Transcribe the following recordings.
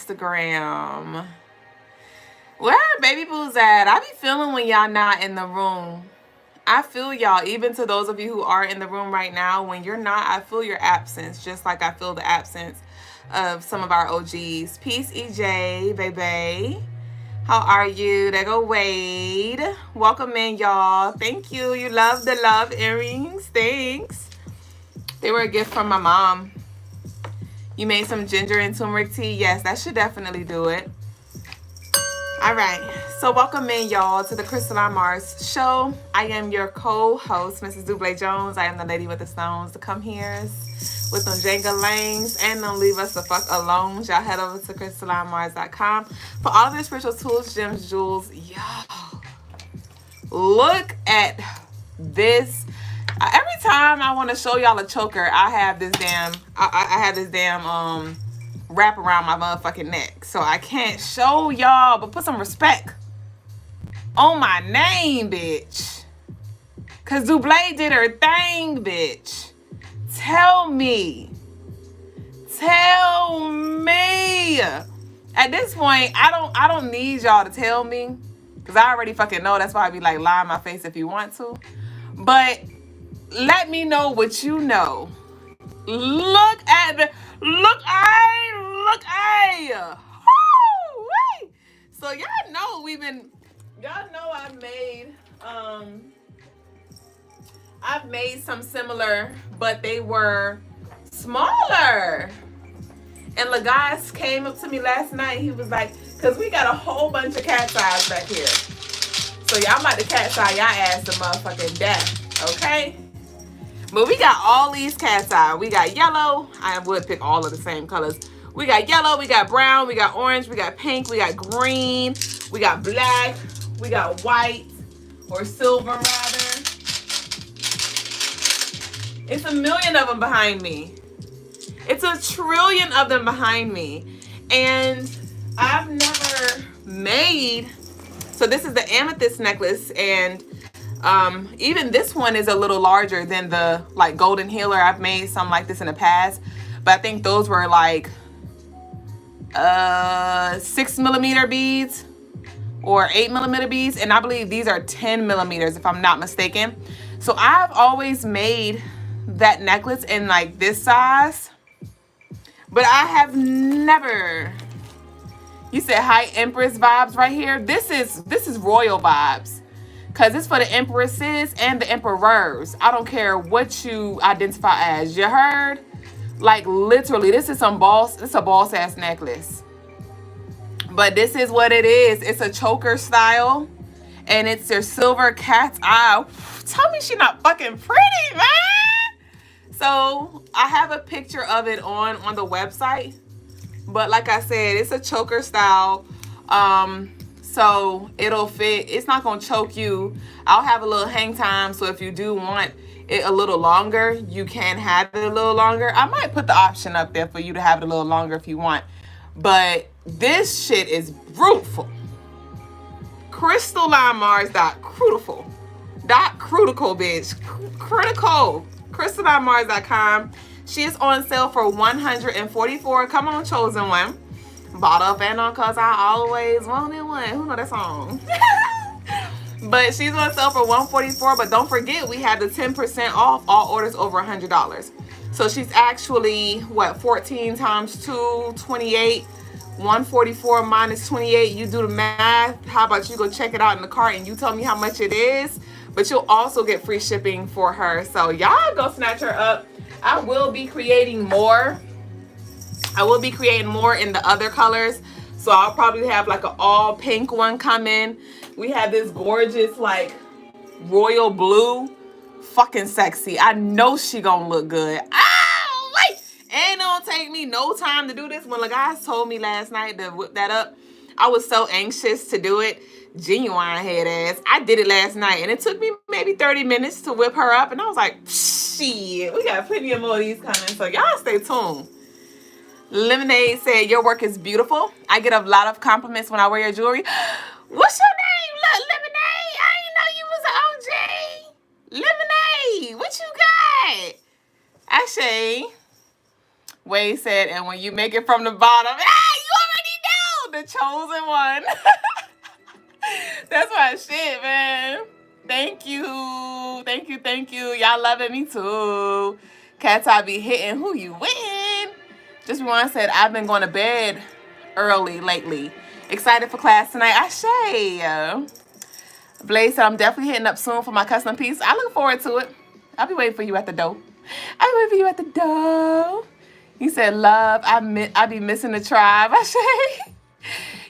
Instagram. Where are baby boos at? I be feeling when y'all not in the room. I feel y'all, even to those of you who are in the room right now. When you're not, I feel your absence, just like I feel the absence of some of our OGs. Peace, EJ, baby. How are you? There go Wade. Welcome in, y'all. Thank you. You love the love earrings. Thanks. They were a gift from my mom. You made some ginger and turmeric tea? Yes, that should definitely do it. All right, so welcome in, y'all, to the Crystaline Mars show. I am your co-host, Mrs. Duublé Jones. I am the lady with the stones, the come here's with them Jenga lanes, and don't leave us the fuck alone. Y'all head over to CrystalineMars.com for all of your spiritual tools, gems, jewels. Y'all, look at this. Every time I want to show y'all a choker, I have this damn, wrap around my motherfucking neck. So I can't show y'all, but put some respect on my name, bitch. Cause Duublé did her thing, bitch. Tell me. At this point, I don't need y'all to tell me. Cause I already fucking know. That's why I be like, lie in my face if you want to. But let me know what you know. Look. Woo-wee. So y'all know I've made some similar, but they were smaller. And Logas came up to me last night. He was like, cause we got a whole bunch of cat's eyes back here. So y'all about to cat's eye y'all ass to motherfucking death, okay? But we got all these cat's eye. We got yellow. I would pick all of the same colors. We got yellow, we got brown, we got orange, we got pink, we got green, we got black, we got white, or silver rather. It's a million of them behind me. It's a trillion of them behind me. And I've never made, so this is the amethyst necklace, and even this one is a little larger than the like golden healer. I've made some like this in the past, but I think those were like 6mm beads or 8mm beads, and I believe these are 10mm if I'm not mistaken. So I've always made that necklace in like this size, but I have never. You said hi Empress vibes right here. This is royal vibes, because it's for the empresses and the emperors. I don't care what you identify as. You heard? Like literally, this is some boss. It's a boss ass necklace. But this is what it is. It's a choker style, and it's their silver cat's eye. Tell me she not fucking pretty, man. So I have a picture of it on the website. But like I said, it's a choker style. So it'll fit. It's not gonna choke you. I'll have a little hang time. So if you do want it a little longer, you can have it a little longer. I might put the option up there for you to have it a little longer if you want. But this shit is beautiful. CrystalineMars.critical. Critical, bitch. Critical. CrystalineMars.com. She is on sale for $144. Come on, chosen one. Bought up and on cause I always wanted one. Who know that song? But she's on sale for $144. But don't forget, we have the 10% off all orders over $100. So she's actually, what, 14 times 2, 28. 144 minus 28. You do the math. How about you go check it out in the cart and you tell me how much it is? But you'll also get free shipping for her. So y'all go snatch her up. I will be creating more. I will be creating more in the other colors. So I'll probably have like an all pink one come in. We have this gorgeous like royal blue. Fucking sexy. I know she gonna look good. Oh, wait. And it don't take me no time to do this. When the guys told me last night to whip that up, I was so anxious to do it. Genuine head ass. I did it last night and it took me maybe 30 minutes to whip her up. And I was like, shit, we got plenty of more of these coming. So y'all stay tuned. Lemonade said, your work is beautiful. I get a lot of compliments when I wear your jewelry. What's your name? Look, Lemonade. I didn't know you was an OG. Lemonade, what you got? Ashay. Wade said, and when you make it from the bottom, hey, you already chosen one. That's my shit, man. Thank you. Thank you, thank you. Y'all loving me too. Cats, I be hitting who you win. Just one said, I've been going to bed early lately. Excited for class tonight. Ashay. Blaze said, I'm definitely hitting up soon for my custom piece. I look forward to it. I'll be waiting for you at the door. I'll be waiting for you at the door. He said, love, I be missing the tribe. Ashay.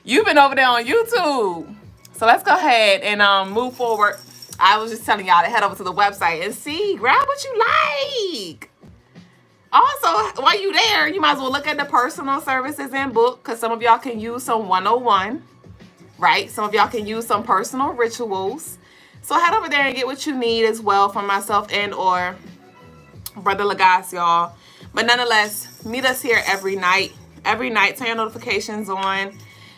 You've been over there on YouTube. So let's go ahead and move forward. I was just telling y'all to head over to the website and see, grab what you like. Also, while you there, you might as well look at the personal services and book, because some of y'all can use some 101, right? Some of y'all can use some personal rituals. So head over there and get what you need as well from myself and or Brother Logas, y'all. But nonetheless, meet us here every night. Every night, turn your notifications on.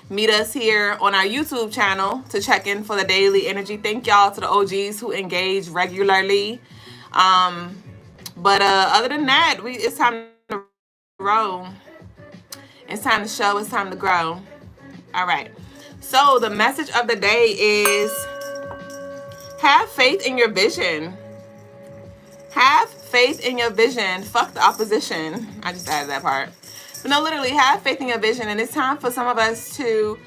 Meet us here on our YouTube channel to check in for the daily energy. Thank y'all to the OGs who engage regularly. But other than that, it's time to grow. It's time to show. It's time to grow. All right. So the message of the day is have faith in your vision. Have faith in your vision. Fuck the opposition. I just added that part. But no, literally, have faith in your vision. And it's time for some of us to,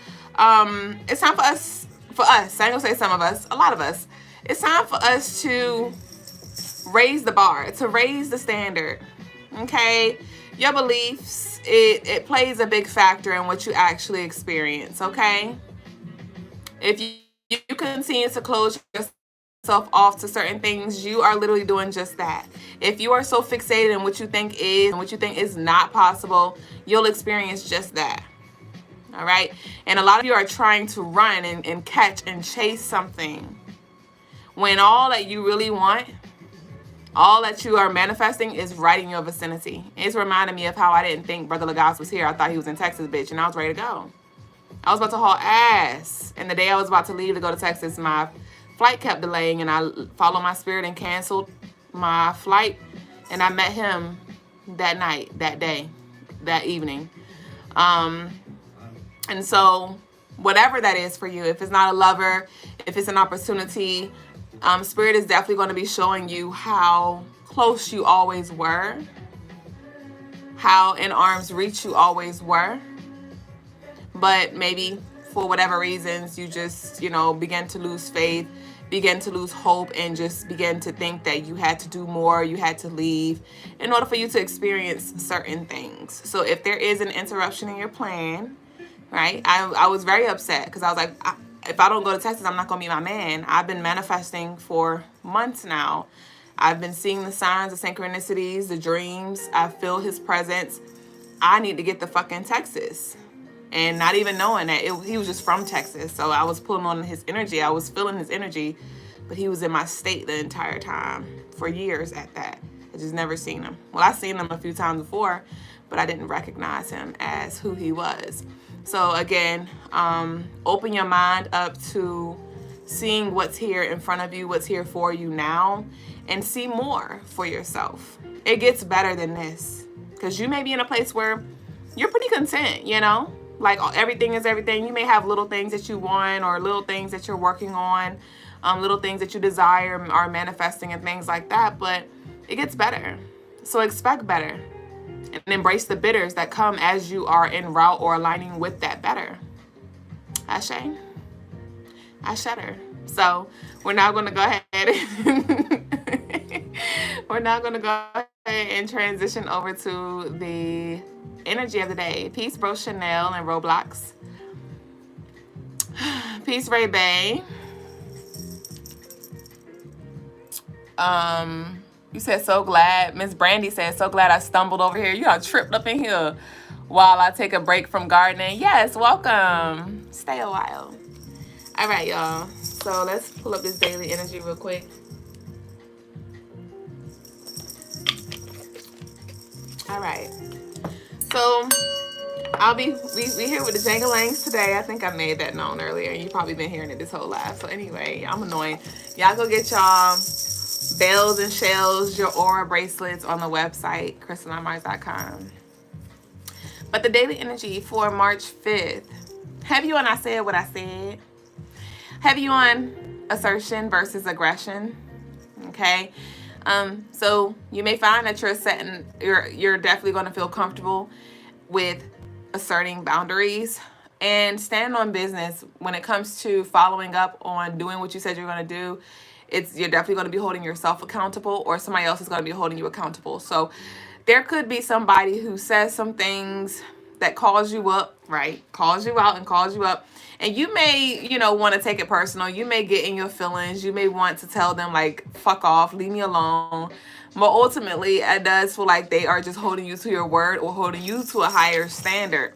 it's time for us, I ain't gonna say some of us, a lot of us. It's time for us to raise the bar, to raise the standard, okay? Your beliefs, it plays a big factor in what you actually experience, okay? If you continue to close yourself off to certain things, you are literally doing just that. If you are so fixated in what you think is and what you think is not possible, you'll experience just that. All right? And a lot of you are trying to run and catch and chase something when all that you really want, all that you are manifesting is right in your vicinity. It's reminding me of how I didn't think Brother Logas was here. I thought he was in Texas, bitch, and I was ready to go. I was about to haul ass. And the day I was about to leave to go to Texas, my flight kept delaying, and I followed my spirit and canceled my flight, and I met him that night, that day, that evening. And so whatever that is for you, if it's not a lover, if it's an opportunity, spirit is definitely going to be showing you how close you always were, how in arm's reach you always were, but maybe for whatever reasons you just, begin to lose faith, begin to lose hope, and just begin to think that you had to do more, you had to leave in order for you to experience certain things. So if there is an interruption in your plan, right, I was very upset because I was like, if I don't go to Texas, I'm not going to meet my man. I've been manifesting for months now. I've been seeing the signs, the synchronicities, the dreams. I feel his presence. I need to get the fuck in Texas. And not even knowing that he was just from Texas. So I was pulling on his energy. I was feeling his energy, but he was in my state the entire time for years at that. I just never seen him. Well, I seen him a few times before, but I didn't recognize him as who he was. So again, open your mind up to seeing what's here in front of you, what's here for you now, and see more for yourself. It gets better than this, because you may be in a place where you're pretty content, like everything is everything. You may have little things that you want, or little things that you're working on, little things that you desire are manifesting and things like that, but it gets better. So expect better and embrace the bitters that come as you are en route or aligning with that better. Ashe? I shudder. So we're now going to go ahead and transition over to the energy of the day. Peace, Bro Chanel and Roblox. Peace, Ray Bay. You said so glad. Miss Brandy said so glad I stumbled over here. You got tripped up in here while I take a break from gardening. Yes, welcome. Stay a while. All right, y'all. So let's pull up this daily energy real quick. All right. So we here with the Jangalangs today. I think I made that known earlier, and you've probably been hearing it this whole life. So anyway, I'm annoying. Y'all go get y'all bells and shells, your aura bracelets on the website, crystalinemars.com. But the daily energy for March 5th. Heavy on I said what I said. Heavy on assertion versus aggression. Okay. So you may find that you're definitely going to feel comfortable with asserting boundaries and stand on business when it comes to following up on doing what you said you're going to do. You're definitely going to be holding yourself accountable, or somebody else is going to be holding you accountable. So there could be somebody who says some things that calls you up, right? Calls you out and calls you up. And you may, want to take it personal. You may get in your feelings. You may want to tell them, like, fuck off, leave me alone. But ultimately, it does feel like they are just holding you to your word or holding you to a higher standard.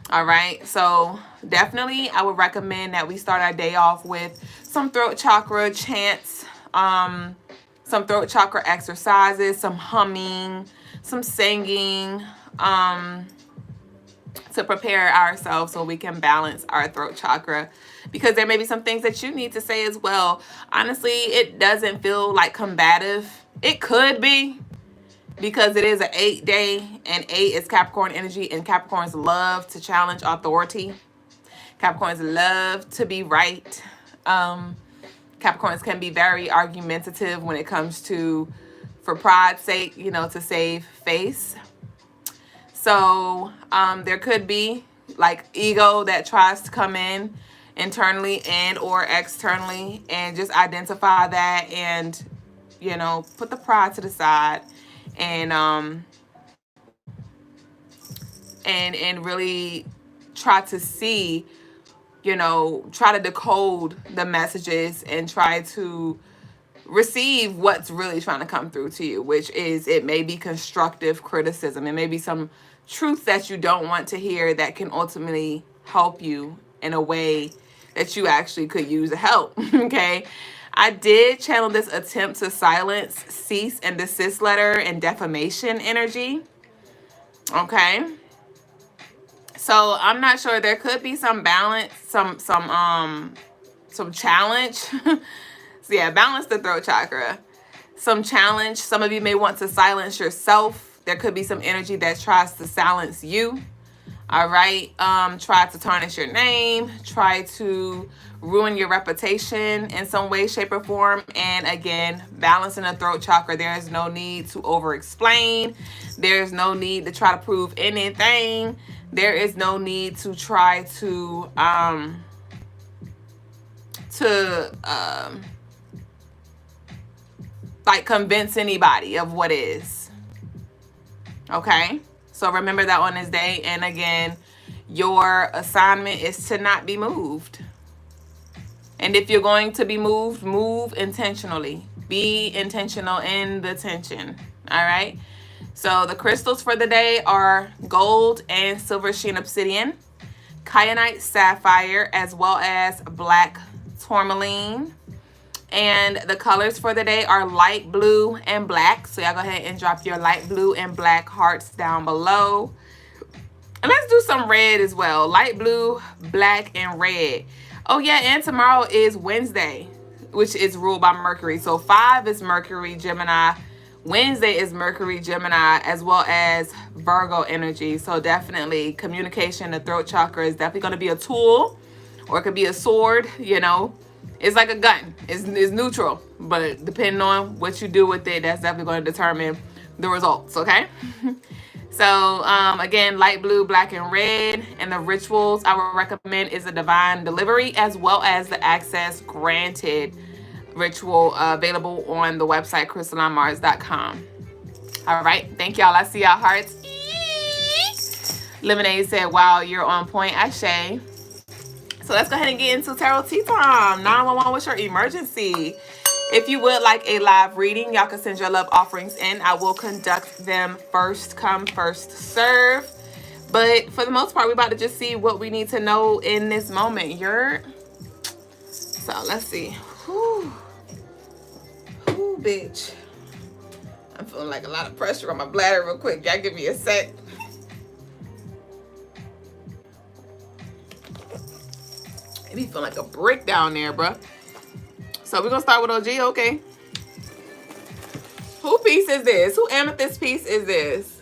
All right. So definitely, I would recommend that we start our day off with some throat chakra chants, some throat chakra exercises, some humming, some singing, to prepare ourselves so we can balance our throat chakra, because there may be some things that you need to say as well. Honestly, it doesn't feel like combative. It could be, because it is an 8 day, and 8 is Capricorn energy, and Capricorns love to challenge authority. Capricorns love to be right. Capricorns can be very argumentative when it comes to, for pride's sake, to save face. So there could be like ego that tries to come in internally and or externally, and just identify that and, put the pride to the side and really try to see, try to decode the messages and try to receive what's really trying to come through to you, which is, it may be constructive criticism. It may be some truth that you don't want to hear that can ultimately help you in a way that you actually could use help. Okay. I did channel this attempt to silence, cease, and desist letter and defamation energy. Okay. So I'm not sure. There could be some balance, some challenge. So yeah, balance the throat chakra. Some challenge. Some of you may want to silence yourself. There could be some energy that tries to silence you. All right. Try to tarnish your name. Try to ruin your reputation in some way, shape, or form. And again, balancing the throat chakra. There is no need to over-explain. There's no need to try to prove anything. There is no need to try to like convince anybody of what is. Okay? So remember that on this day. And again, your assignment is to not be moved. And if you're going to be moved, move intentionally. Be intentional in the tension. All right? So the crystals for the day are gold and silver sheen obsidian, kyanite sapphire, as well as black tourmaline. And the colors for the day are light blue and black. So y'all go ahead and drop your light blue and black hearts down below. And let's do some red as well. Light blue, black, and red. Oh yeah, and tomorrow is Wednesday, which is ruled by Mercury. So 5 is Mercury, Gemini. Wednesday is Mercury, Gemini, as well as Virgo energy. So definitely communication, the throat chakra is definitely going to be a tool, or it could be a sword, It's like a gun. It's neutral, but depending on what you do with it, that's definitely going to determine the results, okay? So, again, light blue, black, and red. And the rituals I would recommend is a divine delivery, as well as the access granted ritual available on the website crystalinemars.com. All right. Thank y'all. I see y'all hearts. Lemonade said, wow, you're on point. Ashe. So let's go ahead and get into tarot tea time. 911, what's your emergency? If you would like a live reading, y'all can send your love offerings in. I will conduct them first come, first serve. But for the most part, we're about to just see what we need to know in this moment. So let's see. Whew, bitch. I'm feeling like a lot of pressure on my bladder real quick. Y'all give me a sec. It be feeling like a brick down there, bruh. So we're going to start with OG, okay? Who piece is this? Who amethyst piece is this?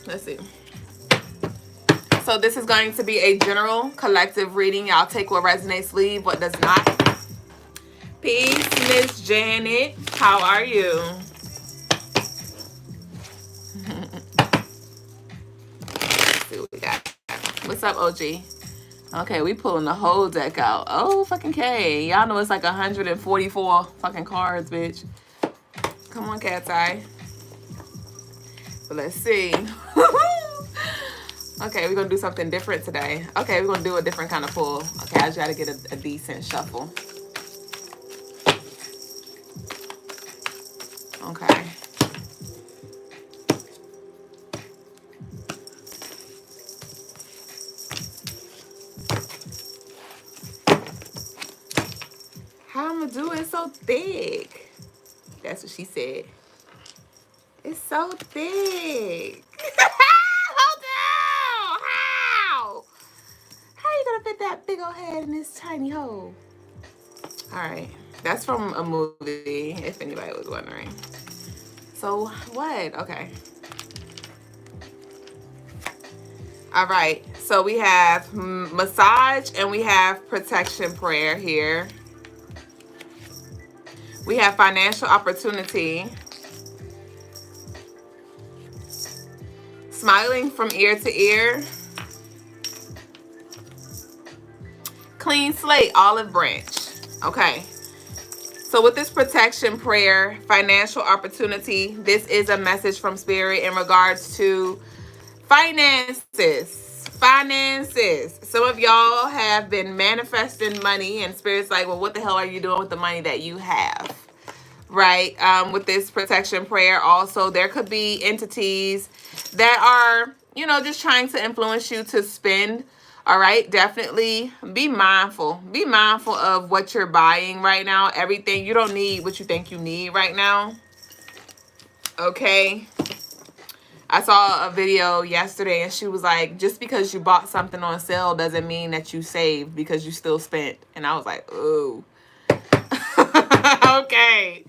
Let's see. So this is going to be a general collective reading. Y'all take what resonates, leave what does not. Peace, Miss Janet. How are you? Let's see what we got. What's up, OG? Okay, we pulling the whole deck out. Oh, fucking K. Y'all know it's like 144 fucking cards, bitch. Come on, Cat's Eye. But let's see. Okay, we're going to do something different today. Okay, we're going to do a different kind of pull. Okay, I just got to get a decent shuffle. Okay. How I'm going to do it so thick? That's what she said. It's so thick. How you gonna fit that big old head in this tiny hole? All right, that's from a movie, if anybody was wondering. So what? Okay. All right, so we have massage and we have protection prayer here. We have financial opportunity. Smiling from ear to ear. Clean slate, olive branch. Okay. So with this protection prayer, financial opportunity, this is a message from Spirit in regards to finances. Finances. Some of y'all have been manifesting money and Spirit's like, well, what the hell are you doing with the money that you have? Right? With this protection prayer also, there could be entities that are, you know, just trying to influence you to spend. All right, definitely be mindful. Be mindful of what you're buying right now. Everything. You don't need what you think you need right now. Okay. I saw a video yesterday and she was like, just because you bought something on sale doesn't mean that you saved because you still spent. And I was like, ooh. Okay.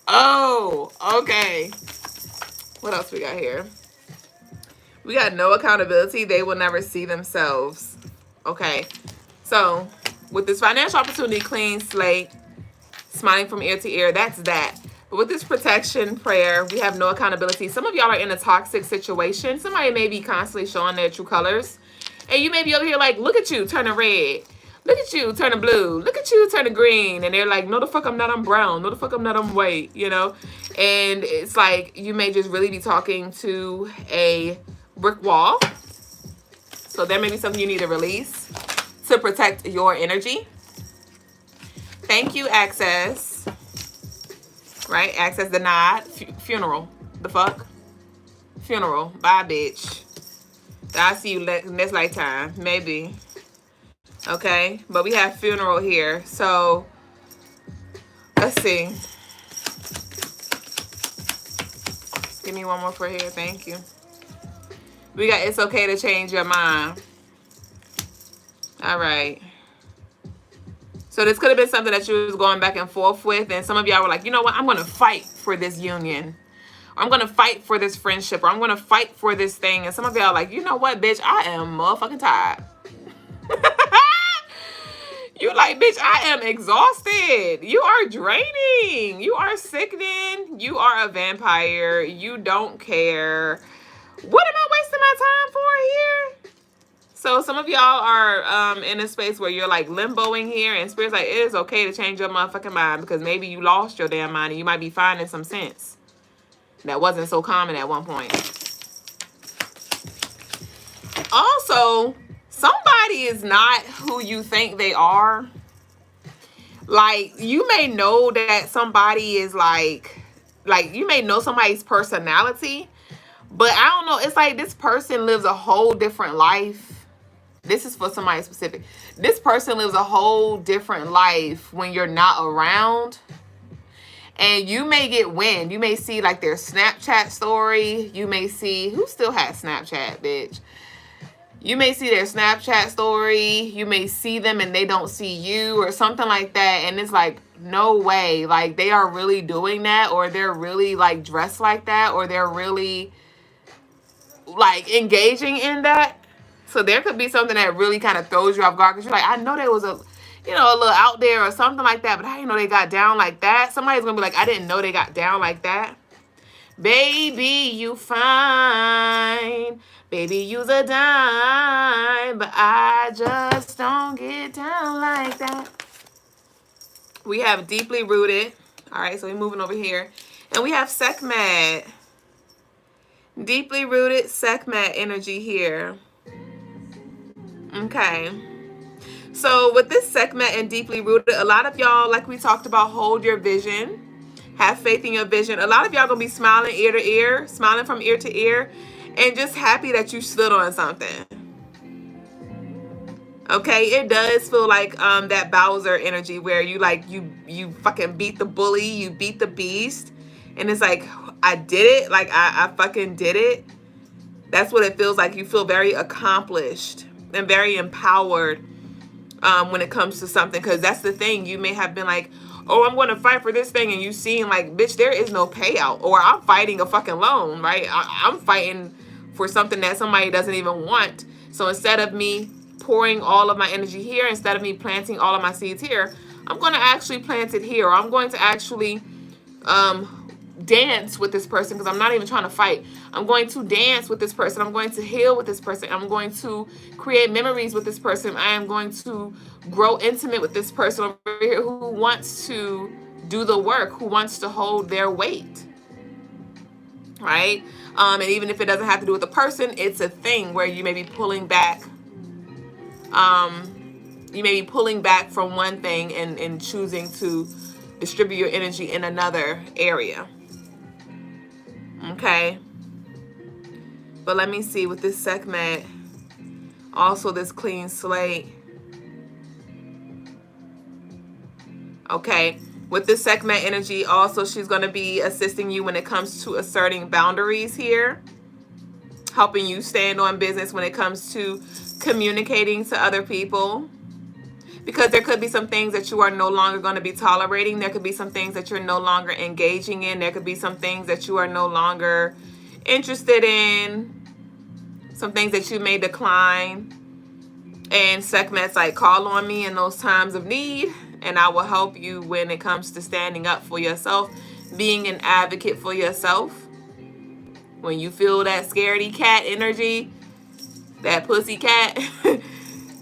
Oh, okay. What else we got here? We got no accountability. They will never see themselves. Okay. So with this financial opportunity, clean slate, smiling from ear to ear, that's that. But with this protection prayer, we have no accountability. Some of y'all are in a toxic situation. Somebody may be constantly showing their true colors. And you may be over here like, look at you turning red. Look at you turning blue. Look at you turning green. And they're like, no the fuck I'm not, I'm brown. No the fuck I'm not, I'm white. You know? And it's like, you may just really be talking to a brick wall. So there may be something you need to release to protect your energy. Thank you, access. Right? Access denied. Funeral. The fuck? Funeral. Bye, bitch. I'll see you next lifetime. Maybe. Okay? But we have funeral here. So, let's see. Give me one more for here. Thank you. We got it's okay to change your mind. All right. So this could have been something that you was going back and forth with. And some of y'all were like, you know what? I'm going to fight for this union. Or I'm going to fight for this friendship. Or I'm going to fight for this thing. And some of y'all are like, you know what, bitch? I am motherfucking tired. You like, bitch, I am exhausted. You are draining. You are sickening. You are a vampire. You don't care. What am I wasting my time for here? So some of y'all are in a space where you're like limboing here, and Spirit's like, it is okay to change your motherfucking mind because maybe you lost your damn mind and you might be finding some sense that wasn't so common at one point. Also, somebody is not who you think they are. Like, you may know that somebody is like you may know somebody's personality, but I don't know. It's like this person lives a whole different life. This is for somebody specific. This person lives a whole different life when you're not around. And you may get wind. You may see like their Snapchat story. You may see, who still has Snapchat, bitch? You may see their Snapchat story. You may see them and they don't see you or something like that. And it's like, no way. Like, they are really doing that, or they're really like dressed like that, or they're really like engaging in that. So there could be something that really kind of throws you off guard because you're like, I know there was a, you know, a little out there or something like that, but I didn't know they got down like that. Somebody's going to be like, I didn't know they got down like that. Baby, you fine. Baby, you's a dime, but I just don't get down like that. We have deeply rooted. All right, so we're moving over here. And we have Sekhmet. Deeply rooted Sekhmet energy here. Okay. So with this Sekhmet and deeply rooted, a lot of y'all, like we talked about, hold your vision. Have faith in your vision. A lot of y'all gonna be smiling ear to ear, smiling from ear to ear, and just happy that you stood on something. Okay, it does feel like that Bowser energy where you like you fucking beat the bully, you beat the beast, and it's like I did it, like I fucking did it. That's what it feels like. You feel very accomplished and very empowered when it comes to something, because that's the thing. You may have been like, oh, I'm going to fight for this thing, and you seeing like, bitch, there is no payout, or I'm fighting a fucking loan, right? I'm fighting for something that somebody doesn't even want. So instead of me pouring all of my energy here, instead of me planting all of my seeds here, I'm going to actually plant it here, or I'm going to actually dance with this person, because I'm not even trying to fight. I'm going to dance with this person. I'm going to heal with this person. I'm going to create memories with this person. I am going to grow intimate with this person over here who wants to do the work, who wants to hold their weight, right? And even if it doesn't have to do with the person, it's a thing where you may be pulling back. You may be pulling back from one thing and choosing to distribute your energy in another area. Okay. But let me see with this Sekhmet, also this clean slate. Okay. With this Sekhmet energy, also she's going to be assisting you when it comes to asserting boundaries here. Helping you stand on business when it comes to communicating to other people. Because there could be some things that you are no longer going to be tolerating. There could be some things that you're no longer engaging in. There could be some things that you are no longer interested in. Some things that you may decline. And Sekhmet's like, call on me in those times of need, and I will help you when it comes to standing up for yourself, being an advocate for yourself. When you feel that scaredy cat energy, that pussy cat,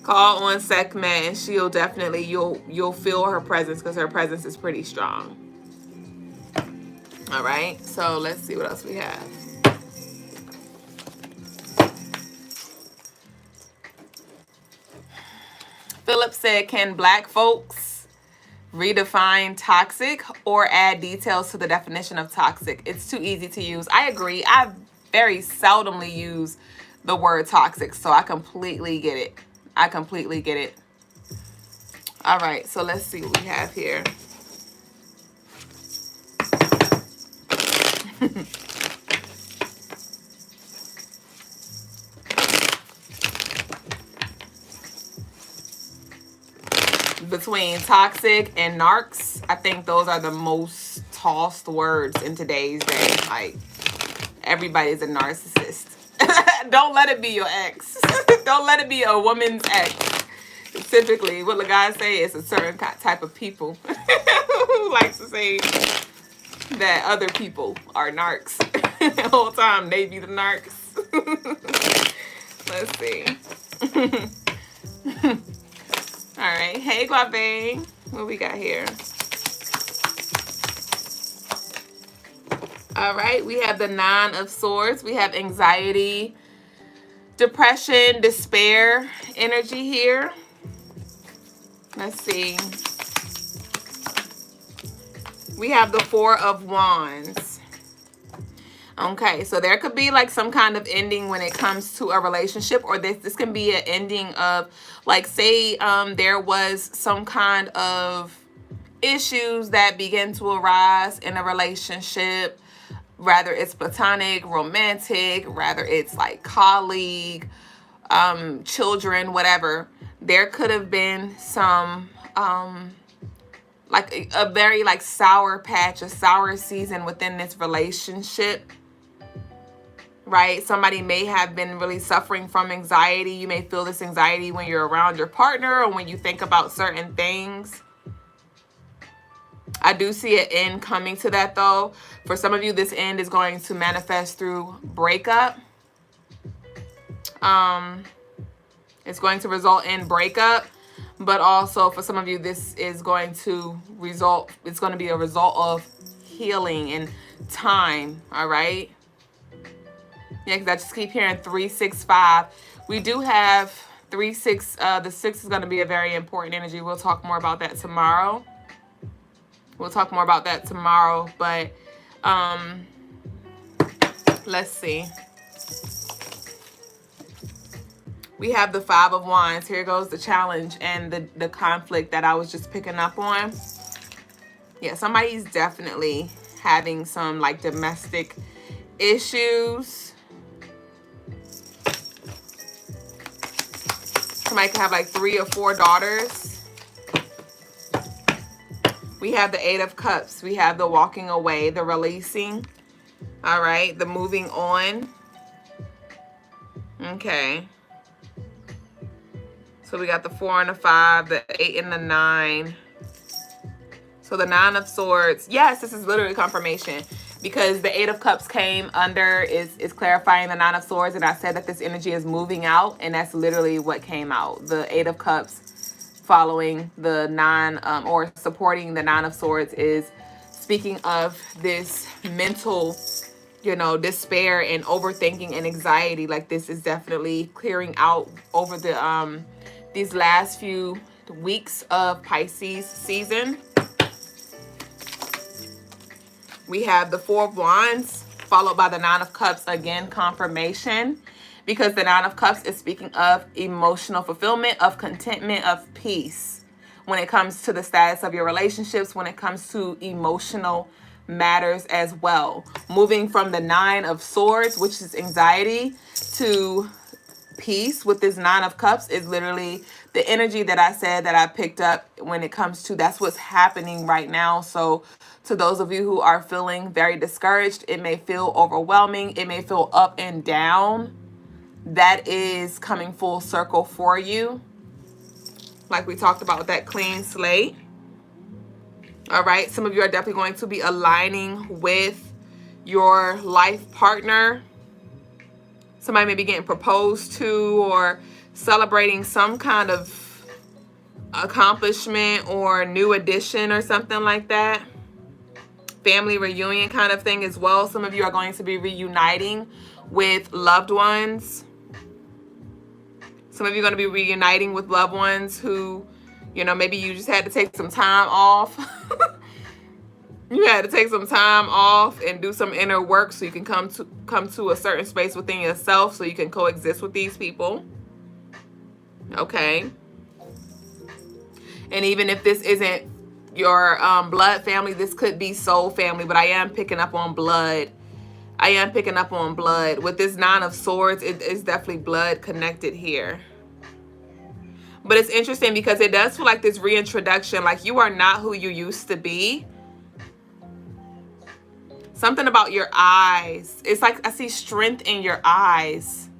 call on Sekhmet, and she'll definitely, you'll feel her presence, because her presence is pretty strong. All right, so let's see what else we have. Philip said, can Black folks redefine toxic or add details to the definition of toxic? It's too easy to use. I agree. I very seldomly use the word toxic, so I completely get it. I completely get it. All right, so let's see what we have here. Between toxic and narcs, I think those are the most tossed words in today's day. Like, everybody's a narcissist. Don't let it be your ex. Don't let it be a woman's ex. Specifically, what the guys say is a certain type of people who likes to say that other people are narcs. The whole time they be the narcs. Let's see. All right. Hey, Guave. What we got here? All right. We have the Nine of Swords. We have anxiety, depression, despair energy here. Let's see. We have the Four of Wands. Okay, so there could be like some kind of ending when it comes to a relationship, or this can be an ending of, like, say there was some kind of issues that begin to arise in a relationship, rather it's platonic, romantic, rather it's like colleague, children, whatever. There could have been some like a very like sour patch, a sour season within this relationship. right? Somebody may have been really suffering from anxiety. You may feel this anxiety when you're around your partner or when you think about certain things. I do see an end coming to that though. For some of you, this end is going to manifest through breakup. It's going to result in breakup, but also for some of you, this is going to result, it's going to be a result of healing and time, all right? Yeah, because I just keep hearing 3, 6, 5. We do have 3, 6. The 6 is going to be a very important energy. We'll talk more about that tomorrow. But let's see. We have the 5 of Wands. Here goes the challenge and the conflict that I was just picking up on. Yeah, somebody's definitely having some like domestic issues. Somebody could have like 3 or 4 daughters. We have the 8 of Cups. We have the walking away, the releasing. All right, the moving on. Okay. So we got the 4 and the 5, the 8 and the 9. So the 9 of Swords. Yes, this is literally confirmation because the 8 of Cups came under, is clarifying the 9 of Swords. And I said that this energy is moving out, and that's literally what came out. The 8 of Cups following the 9 or supporting the 9 of Swords is speaking of this mental, you know, despair and overthinking and anxiety. Like this is definitely clearing out over the these last few weeks of Pisces season. We have the 4 of Wands followed by the 9 of Cups, again confirmation, because the 9 of Cups is speaking of emotional fulfillment, of contentment, of peace when it comes to the status of your relationships, when it comes to emotional matters as well. Moving from the 9 of Swords, which is anxiety, to peace with this 9 of Cups is literally the energy that I said that I picked up when it comes to, that's what's happening right now. So to those of you who are feeling very discouraged, it may feel overwhelming, it may feel up and down. That is coming full circle for you. Like we talked about with that clean slate. All right, some of you are definitely going to be aligning with your life partner. Somebody may be getting proposed to or celebrating some kind of accomplishment or new addition or something like that. Family reunion kind of thing as well. Some of you are going to be reuniting with loved ones. Some of you are going to be reuniting with loved ones who, you know, maybe you just had to take some time off. You had to take some time off and do some inner work so you can come to a certain space within yourself so you can coexist with these people. Okay. And even if this isn't your blood family, this could be soul family, but I am picking up on blood. With this 9 of Swords, it is definitely blood connected here. But it's interesting because it does feel like this reintroduction, like you are not who you used to be. Something about your eyes. It's like I see strength in your eyes.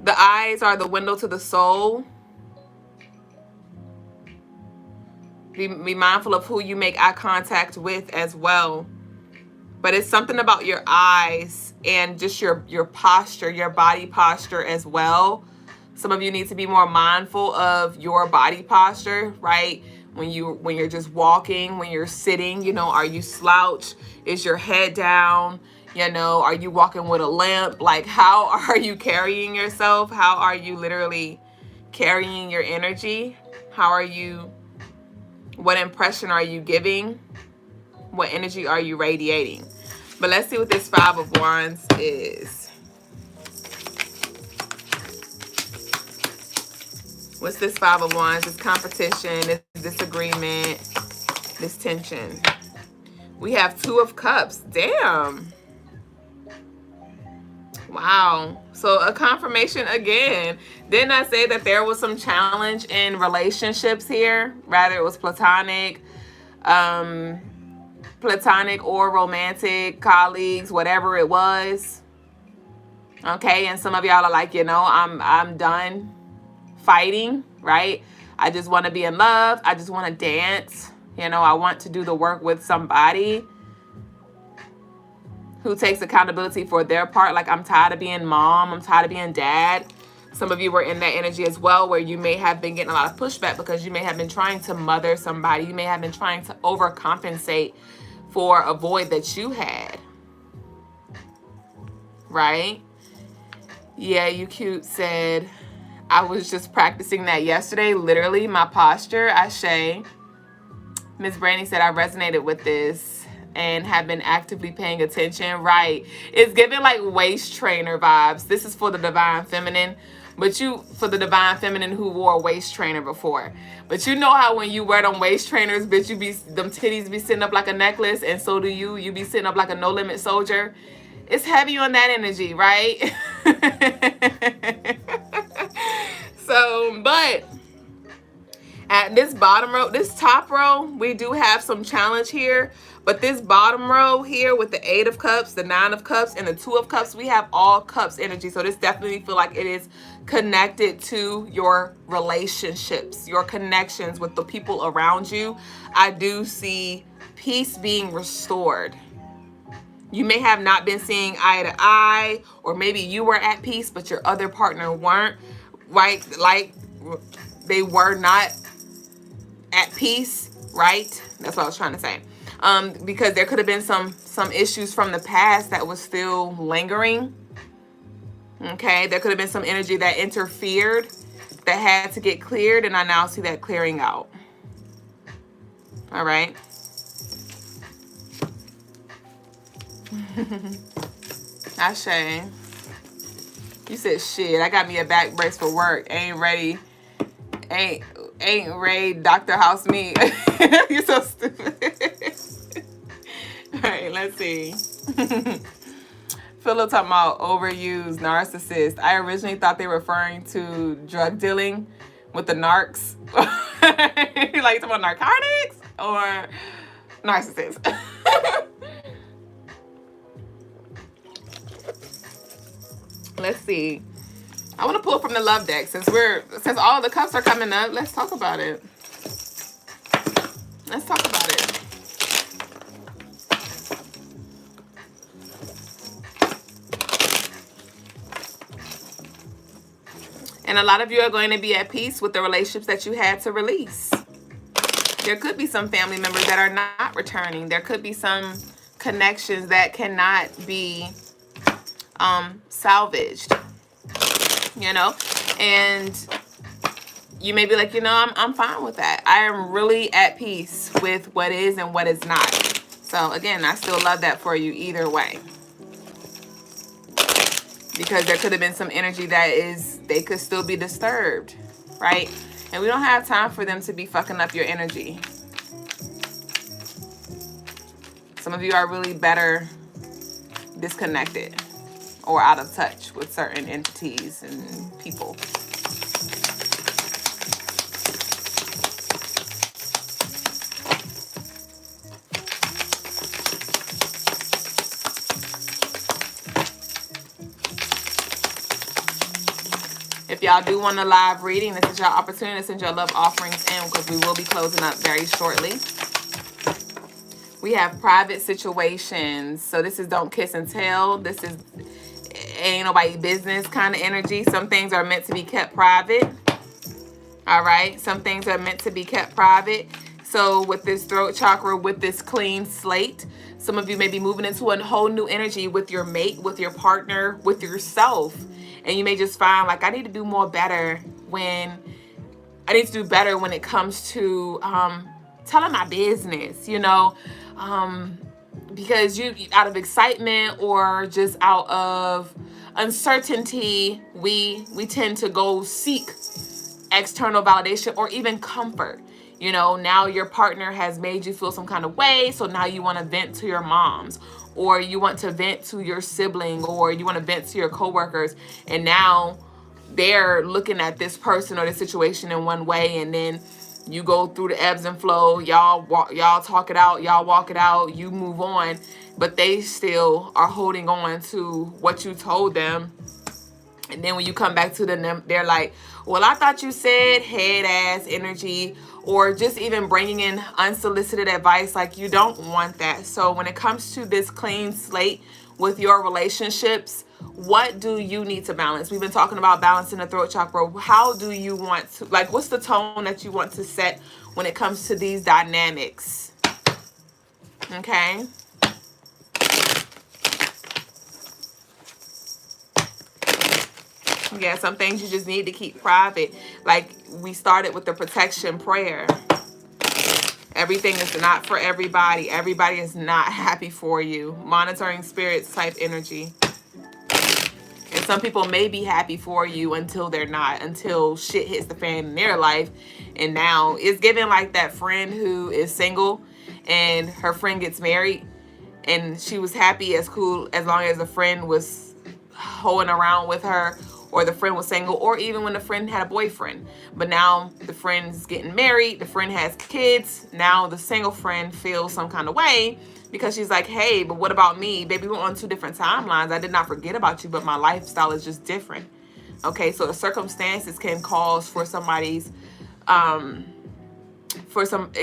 The eyes are the window to the soul. Be mindful of who you make eye contact with as well. But it's something about your eyes and just your posture, your body posture as well. Some of you need to be more mindful of your body posture, right? When you're just walking, when you're sitting, you know, are you slouched? Is your head down? You know, are you walking with a limp? Like, how are you carrying yourself? How are you literally carrying your energy? What impression are you giving? What energy are you radiating? But let's see what this 5 of Wands is. What's this 5 of Wands? This competition, this disagreement, this tension. We have 2 of Cups. Damn. Wow. So a confirmation again. Didn't I say that there was some challenge in relationships here? Rather, it was platonic. platonic or romantic, colleagues, whatever it was. Okay, and some of y'all are like, you know, I'm done fighting, right? I just want to be in love. I just want to dance. You know, I want to do the work with somebody who takes accountability for their part. Like, I'm tired of being mom. I'm tired of being dad. Some of you were in that energy as well, where you may have been getting a lot of pushback because you may have been trying to mother somebody. You may have been trying to overcompensate for a void that you had, right? Yeah, you cute said, I was just practicing that yesterday. Literally, my posture, Ashe. Miss Brandy said, I resonated with this and have been actively paying attention. Right. It's giving like waist trainer vibes. This is for the divine feminine. But for the divine feminine who wore a waist trainer before. But you know how when you wear them waist trainers, bitch, them titties be sitting up like a necklace, and so do you. You be sitting up like a no limit soldier. It's heavy on that energy, right? So, but at this bottom row, this top row, we do have some challenge here. But this bottom row here with the 8 of Cups, the 9 of Cups, and the 2 of Cups, we have all Cups energy. So this definitely feel like it is connected to your relationships, your connections with the people around you. I do see peace being restored. You may have not been seeing eye to eye, or maybe you were at peace, but your other partner weren't, right? Like they were not at peace, right? That's what I was trying to say. Because there could have been some issues from the past that was still lingering. Okay, there could have been some energy that interfered that had to get cleared, and I now see that clearing out. All right. Ashe. You said shit. I got me a back brace for work. Ain't ready. Ain't ready. Dr. House me. You're so stupid. All right, let's see. Philip talking about overused narcissist. I originally thought they were referring to drug dealing with the narcs. Like you talking about narcotics or narcissists. Let's see. I want to pull from the love deck since all the cups are coming up. Let's talk about it. Let's talk about it. And a lot of you are going to be at peace with the relationships that you had to release. There could be some family members that are not returning. There could be some connections that cannot be salvaged, you know, and you may be like, you know, I'm fine with that. I am really at peace with what is and what is not. So again, I still love that for you either way, because there could have been some energy they could still be disturbed, right? And we don't have time for them to be fucking up your energy. Some of you are really better disconnected or out of touch with certain entities and people. If y'all do want a live reading, this is your opportunity to send your love offerings in, because we will be closing up very shortly. We have private situations. So this is don't kiss and tell. This is ain't nobody business kind of energy. Some things are meant to be kept private. All right. Some things are meant to be kept private. So with this throat chakra, with this clean slate, some of you may be moving into a whole new energy with your mate, with your partner, with yourself. And you may just find like, I need to do better when it comes to telling my business, you know, because you, out of excitement or just out of uncertainty, we tend to go seek external validation or even comfort. You know, now your partner has made you feel some kind of way, so now you want to vent to your moms, or you want to vent to your sibling, or you want to vent to your coworkers, and now they're looking at this person or this situation in one way, and then You go through the ebbs and flow. Y'all talk it out. Y'all walk it out. You move on. But they still are holding on to what you told them. And then when you come back to them, they're like, well, I thought you said, head ass energy, or just even bringing in unsolicited advice. Like, you don't want that. So when it comes to this clean slate with your relationships, what do you need to balance? We've been talking about balancing the throat chakra. How do you want to, like, what's the tone that you want to set when it comes to these dynamics? Okay. Yeah, some things you just need to keep private. Like we started with the protection prayer. Everything is not for everybody. Everybody is not happy for you. Monitoring spirits type energy. And some people may be happy for you until they're not, until shit hits the fan in their life. And now it's giving like that friend who is single and her friend gets married and she was happy as cool as long as the friend was hoeing around with her, or the friend was single, or even when the friend had a boyfriend. But now the friend's getting married, the friend has kids. Now the single friend feels some kind of way because she's like, hey, but what about me? Baby, we're on two different timelines. I did not forget about you, but my lifestyle is just different. Okay, so the circumstances can cause for somebody's, it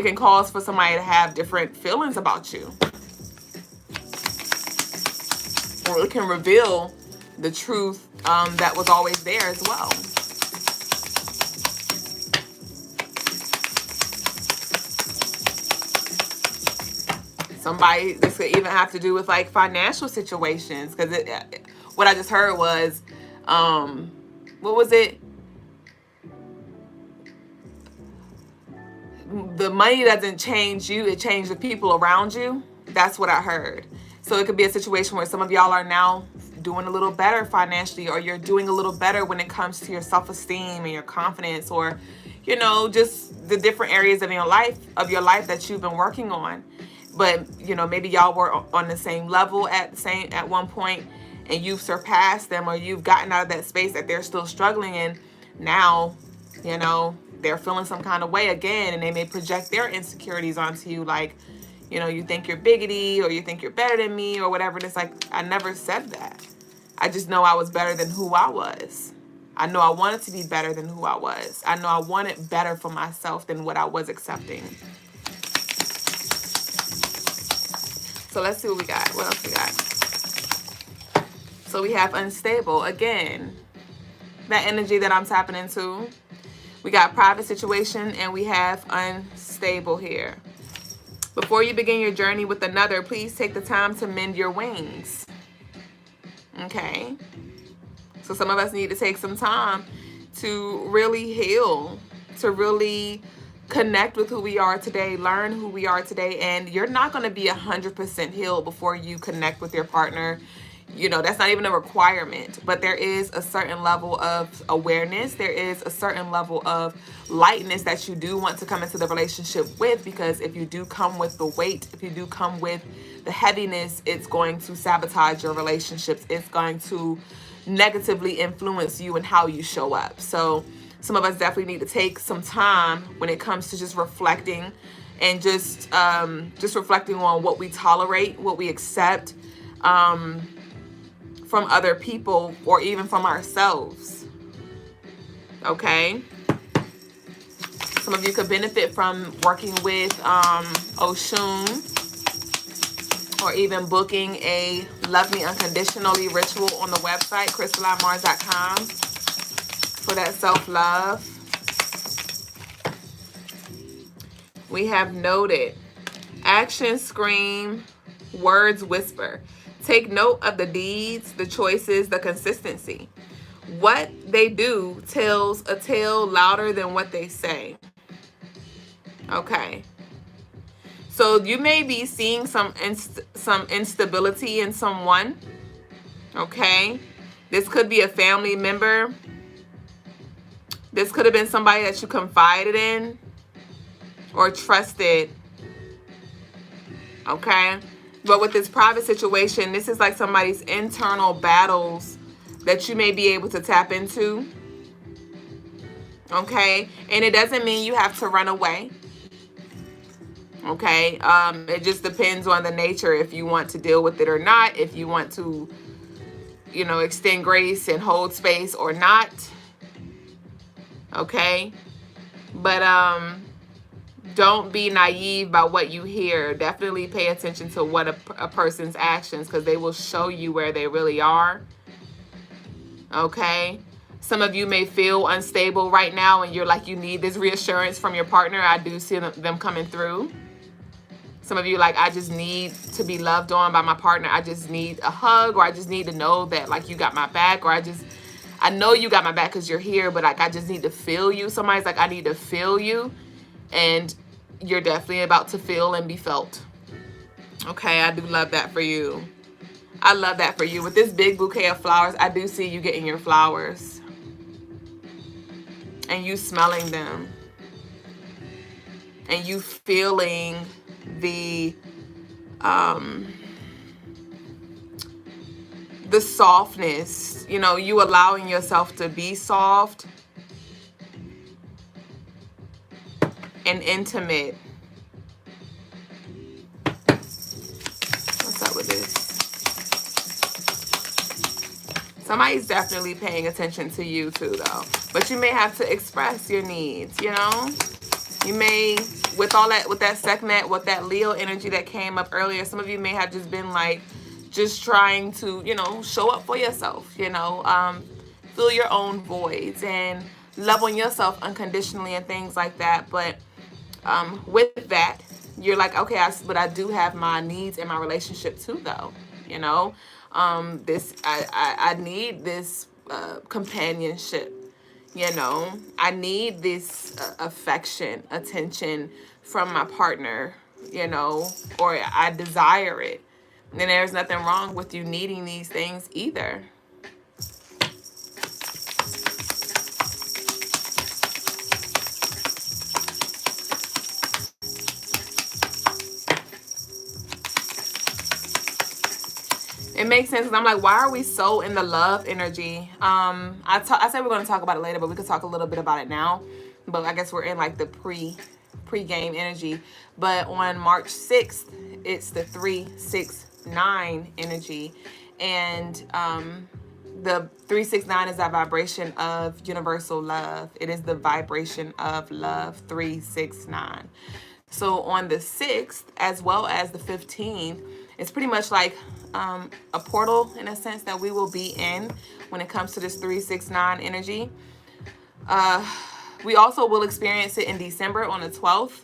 can cause for somebody to have different feelings about you. Or it can reveal the truth that was always there as well. Somebody, this could even have to do with like financial situations, because what I just heard was, what was it? The money doesn't change you, it changes the people around you. That's what I heard. So it could be a situation where some of y'all are now doing a little better financially, or you're doing a little better when it comes to your self-esteem and your confidence, or, you know, just the different areas of your life that you've been working on. But, you know, maybe y'all were on the same level at one point and you've surpassed them, or you've gotten out of that space that they're still struggling in. Now, you know, they're feeling some kind of way again, and they may project their insecurities onto you, like, you know, you think you're biggity, or you think you're better than me, or whatever. And it's like, I never said that. I just know I was better than who I was. I know I wanted to be better than who I was. I know I wanted better for myself than what I was accepting. So let's see what we got. What else we got? So we have unstable. Again, that energy that I'm tapping into. We got private situation, and we have unstable here. Before you begin your journey with another, please take the time to mend your wings. Okay? So some of us need to take some time to really heal, to really connect with who we are today, learn who we are today. And you're not going to be 100% healed before you connect with your partner. You know, that's not even a requirement, but there is a certain level of awareness. There is a certain level of lightness that you do want to come into the relationship with, because if you do come with the weight, if you do come with the heaviness, it's going to sabotage your relationships. It's going to negatively influence you and how you show up. So some of us definitely need to take some time when it comes to just reflecting, and just reflecting on what we tolerate, what we accept, from other people, or even from ourselves. Okay? Some of you could benefit from working with Oshun, or even booking a Love Me Unconditionally ritual on the website, CrystalineMars.com, for that self-love. We have noted. Actions scream, words whisper. Take note of the deeds, the choices, the consistency. What they do tells a tale louder than what they say. Okay. So you may be seeing some instability in someone. Okay. This could be a family member. This could have been somebody that you confided in or trusted. Okay. But with this private situation, this is like somebody's internal battles that you may be able to tap into. Okay? And it doesn't mean you have to run away. Okay? It just depends on the nature, if you want to deal with it or not, if you want to, you know, extend grace and hold space or not. Okay? But don't be naive by what you hear. Definitely pay attention to what a person's actions, because they will show you where they really are. Okay? Some of you may feel unstable right now and you're like, you need this reassurance from your partner. I do see them coming through. Some of you like, I just need to be loved on by my partner. I just need a hug, or I just need to know that like you got my back, or I know you got my back because you're here, but like I just need to feel you. Somebody's like, I need to feel you. And you're definitely about to feel and be felt. Okay, I do love that for you. I love that for you. With this big bouquet of flowers, I do see you getting your flowers. And you smelling them. And you feeling the softness, you know, you allowing yourself to be soft and intimate. What's up with this? Somebody's definitely paying attention to you too, though. But you may have to express your needs, you know? You may, with that segment, with that Leo energy that came up earlier, some of you may have just been like, just trying to, you know, show up for yourself, you know, fill your own voids and love on yourself unconditionally and things like that. But with that, you're like, okay, but I do have my needs in my relationship too, though, you know. I need this companionship. You know, I need this affection, attention from my partner, you know, or I desire it. And there's nothing wrong with you needing these things either. It makes sense, because I'm like, why are we so in the love energy? I said we're going to talk about it later, but we could talk a little bit about it now. But I guess we're in like the pre-game energy. But on March 6th, it's the 369 energy. And the 369 is that vibration of universal love. It is the vibration of love, 369. So on the 6th, as well as the 15th, it's pretty much like a portal in a sense that we will be in when it comes to this 369 energy. We also will experience it in December on the 12th.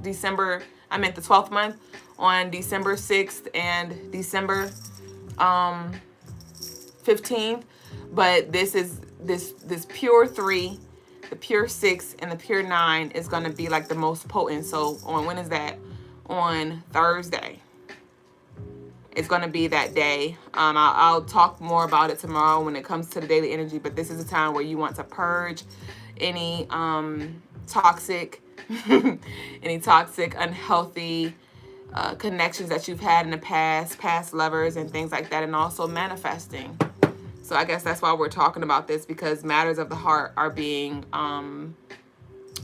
The 12th month on December 6th and December 15th. But this is this pure 3, the pure 6, and the pure 9 is going to be like the most potent. So when is that? On Thursday. It's going to be that day. I'll talk more about it tomorrow when it comes to the daily energy. But this is a time where you want to purge any toxic, unhealthy connections that you've had in the past lovers and things like that, and also manifesting. So I guess that's why we're talking about this, because matters of the heart are being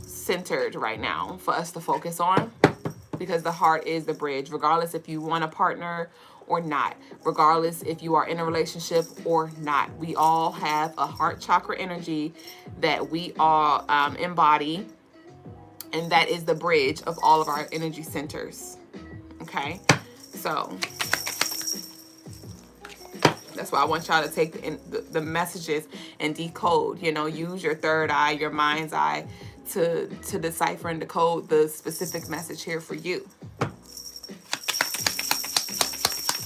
centered right now for us to focus on, because the heart is the bridge, regardless if you want a partner or not, regardless if you are in a relationship or not. We all have a heart chakra energy that we all embody, and that is the bridge of all of our energy centers. Okay, so that's why I want y'all to take the messages and decode, you know, use your third eye, your mind's eye, to decipher and decode the specific message here for you.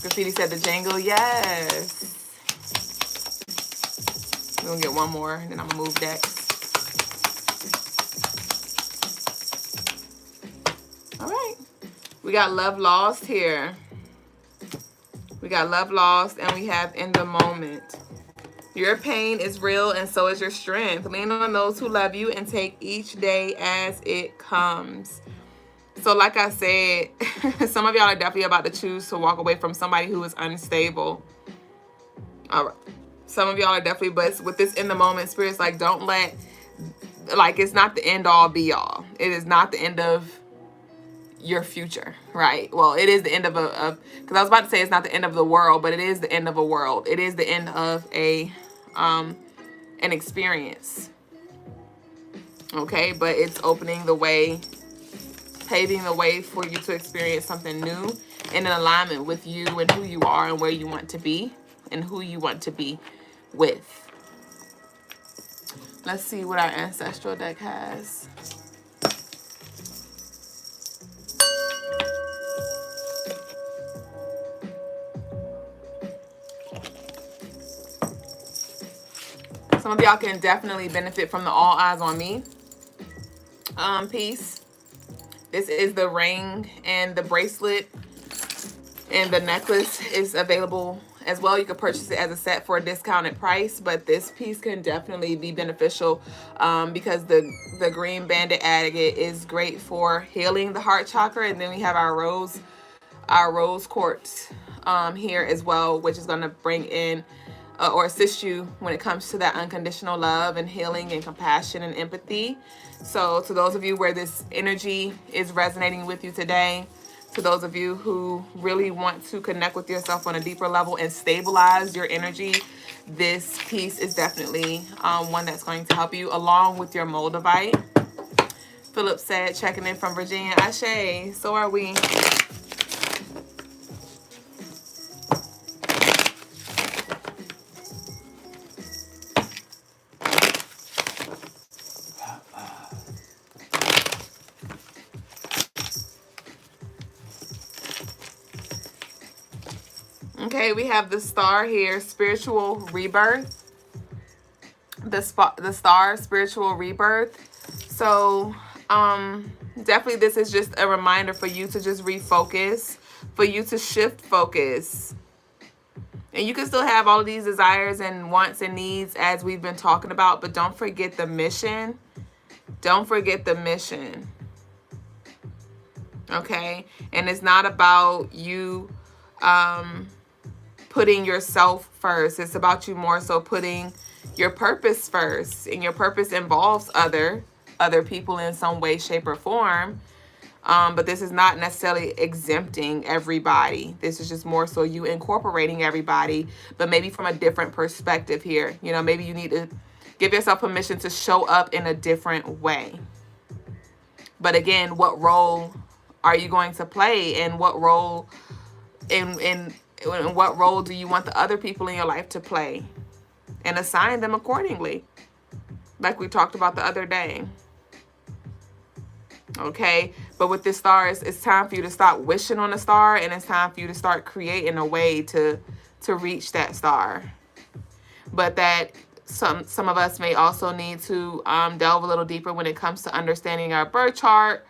Graffiti said the jangle, yes. We're gonna get one more, and then I'm gonna move decks. All right, we got love lost here. We got love lost, and we have in the moment. Your pain is real, and so is your strength. Lean on those who love you and take each day as it comes. So like I said, some of y'all are definitely about to choose to walk away from somebody who is unstable. All right. Some of y'all are definitely, but with this in the moment, Spirit's like, don't let like, it's not the end all be all. It is not the end of your future, right? Well, it is the end of because I was about to say it's not the end of the world, but it is the end of a world. It is the end of an experience. Okay, but it's opening the way, paving the way for you to experience something new and in alignment with you and who you are and where you want to be and who you want to be with. Let's see what our ancestral deck has. Some of y'all can definitely benefit from the All Eyes on Me piece. This is the ring and the bracelet, and the necklace is available as well. You can purchase it as a set for a discounted price, but this piece can definitely be beneficial because the green banded agate is great for healing the heart chakra. And then we have our rose quartz here as well, which is going to bring in or assist you when it comes to that unconditional love and healing and compassion and empathy. So to those of you where this energy is resonating with you today, to those of you who really want to connect with yourself on a deeper level and stabilize your energy, this piece is definitely one that's going to help you, along with your Moldavite. Philip said, checking in from Virginia. Ashe, so are we. Okay, we have the star here, spiritual rebirth. The star, spiritual rebirth. So, definitely this is just a reminder for you to just refocus, for you to shift focus. And you can still have all of these desires and wants and needs as we've been talking about, but don't forget the mission. Don't forget the mission. Okay? And it's not about you putting yourself first. It's about you more so putting your purpose first. And your purpose involves other people in some way, shape, or form. But this is not necessarily exempting everybody. This is just more so you incorporating everybody, but maybe from a different perspective here. You know, maybe you need to give yourself permission to show up in a different way. But again, what role are you going to play, and what role in what role do you want the other people in your life to play, and assign them accordingly, like we talked about the other day. Okay, but with this star, it's time for you to stop wishing on a star, and it's time for you to start creating a way to reach that star. But that some of us may also need to delve a little deeper when it comes to understanding our birth chart.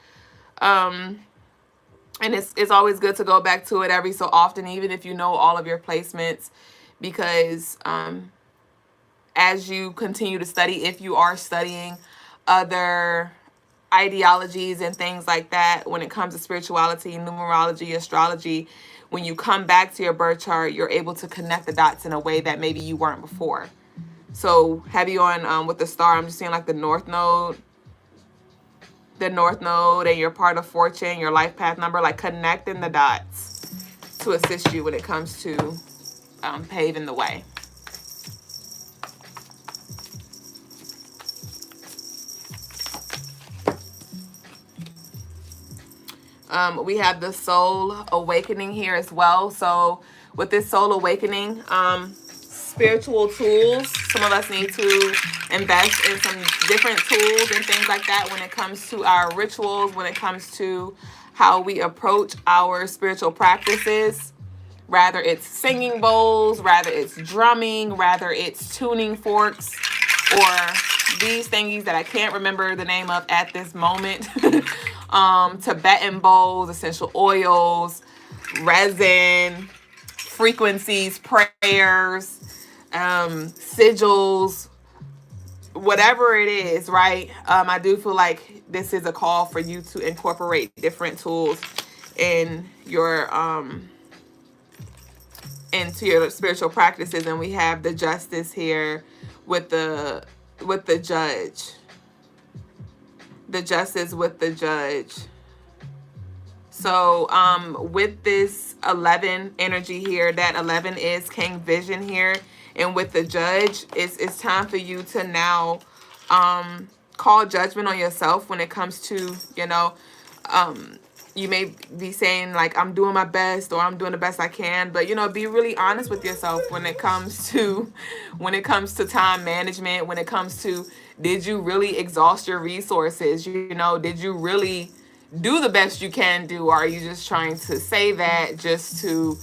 And it's always good to go back to it every so often, even if you know all of your placements, because as you continue to study, if you are studying other ideologies and things like that, when it comes to spirituality, numerology, astrology, when you come back to your birth chart, you're able to connect the dots in a way that maybe you weren't before. So heavy on with the star, I'm just seeing like the north node, and you're part of fortune, your life path number, like connecting the dots to assist you when it comes to paving the way. We have the soul awakening here as well. So with this soul awakening, spiritual tools, some of us need to invest in some different tools and things like that when it comes to our rituals, when it comes to how we approach our spiritual practices. Rather it's singing bowls, rather it's drumming, rather it's tuning forks, or these thingies that I can't remember the name of at this moment. Tibetan bowls, essential oils, resin, frequencies, prayers, sigils, whatever it is, right? I do feel like this is a call for you to incorporate different tools in your into your spiritual practices. And we have the justice here with the judge. the Justice with the Judge. So with this 11 energy here, that 11 is King Vision here. And with the Judge, it's time for you to now call judgment on yourself when it comes to, you know, you may be saying like, I'm doing my best or I'm doing the best I can, but you know, be really honest with yourself when it comes to time management, when it comes to, did you really exhaust your resources? You know, did you really do the best you can do? Or are you just trying to say that just to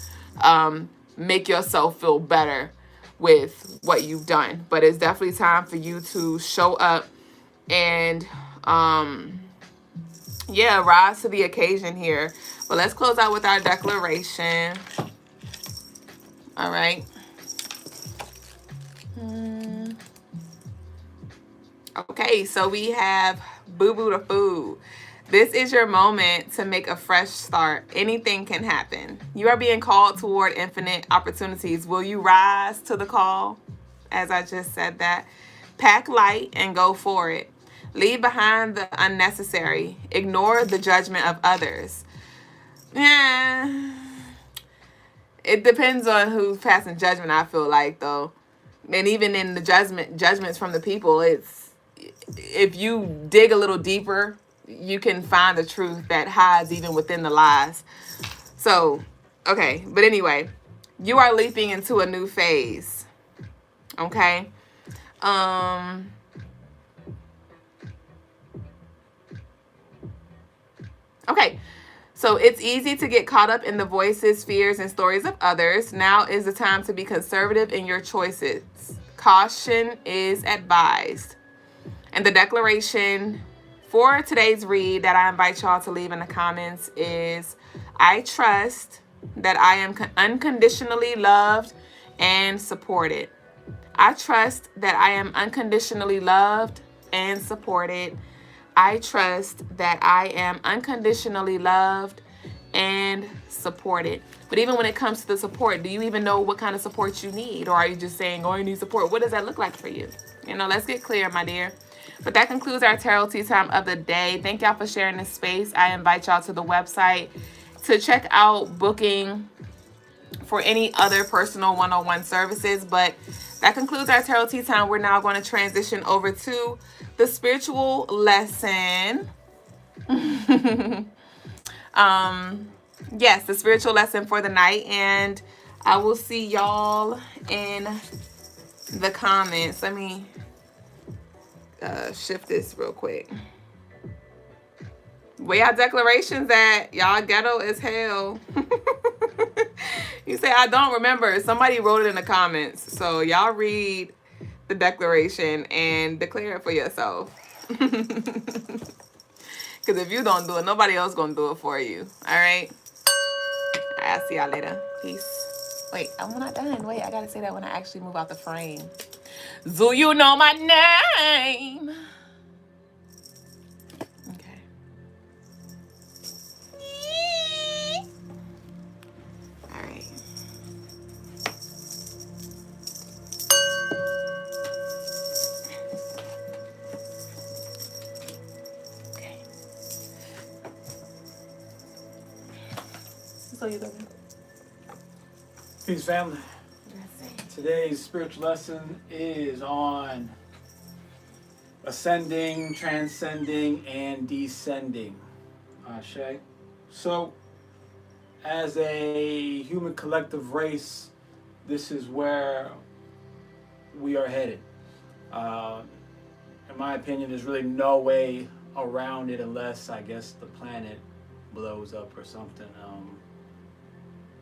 make yourself feel better with what you've done? But it's definitely time for you to show up and yeah, rise to the occasion here. But let's close out with our declaration. All right. Okay, so we have Boo Boo the Food. This is your moment to make a fresh start. Anything can happen. You are being called toward infinite opportunities. Will you rise to the call? As I just said that. Pack light and go for it. Leave behind the unnecessary. Ignore the judgment of others. Yeah. It depends on who's passing judgment, I feel like, though. And even in the judgments from the people, if you dig a little deeper, you can find the truth that hides even within the lies. So, okay. But anyway, you are leaping into a new phase. Okay? Okay, so it's easy to get caught up in the voices, fears, and stories of others. Now is the time to be conservative in your choices. Caution is advised. And the declaration for today's read that I invite y'all to leave in the comments is, I trust that I am unconditionally loved and supported. I trust that I am unconditionally loved and supported. I trust that I am unconditionally loved and supported. But even when it comes to the support, do you even know what kind of support you need? Or are you just saying, oh, you need support? What does that look like for you? You know, let's get clear, my dear. But that concludes our tarot tea time of the day. Thank y'all for sharing this space. I invite y'all to the website to check out booking for any other personal one-on-one services. But that concludes our tarot tea time. We're now going to transition over to the spiritual lesson. Yes, the spiritual lesson for the night. And I will see y'all in the comments. Let me shift this real quick. Where y'all declarations at? Y'all ghetto as hell. You say, I don't remember. Somebody wrote it in the comments. So y'all read the declaration and declare it for yourself. Because if you don't do it, nobody else gonna do it for you. All right? I'll see y'all later. Peace. Wait, I'm not done. Wait, I gotta say that when I actually move out the frame. Do you know my name? Okay. All right. Okay. So you doing? Peace, family. Today's spiritual lesson is on ascending, transcending, and descending. Ashe. So, as a human collective race, this is where we are headed. In my opinion, there's really no way around it unless, I guess, the planet blows up or something.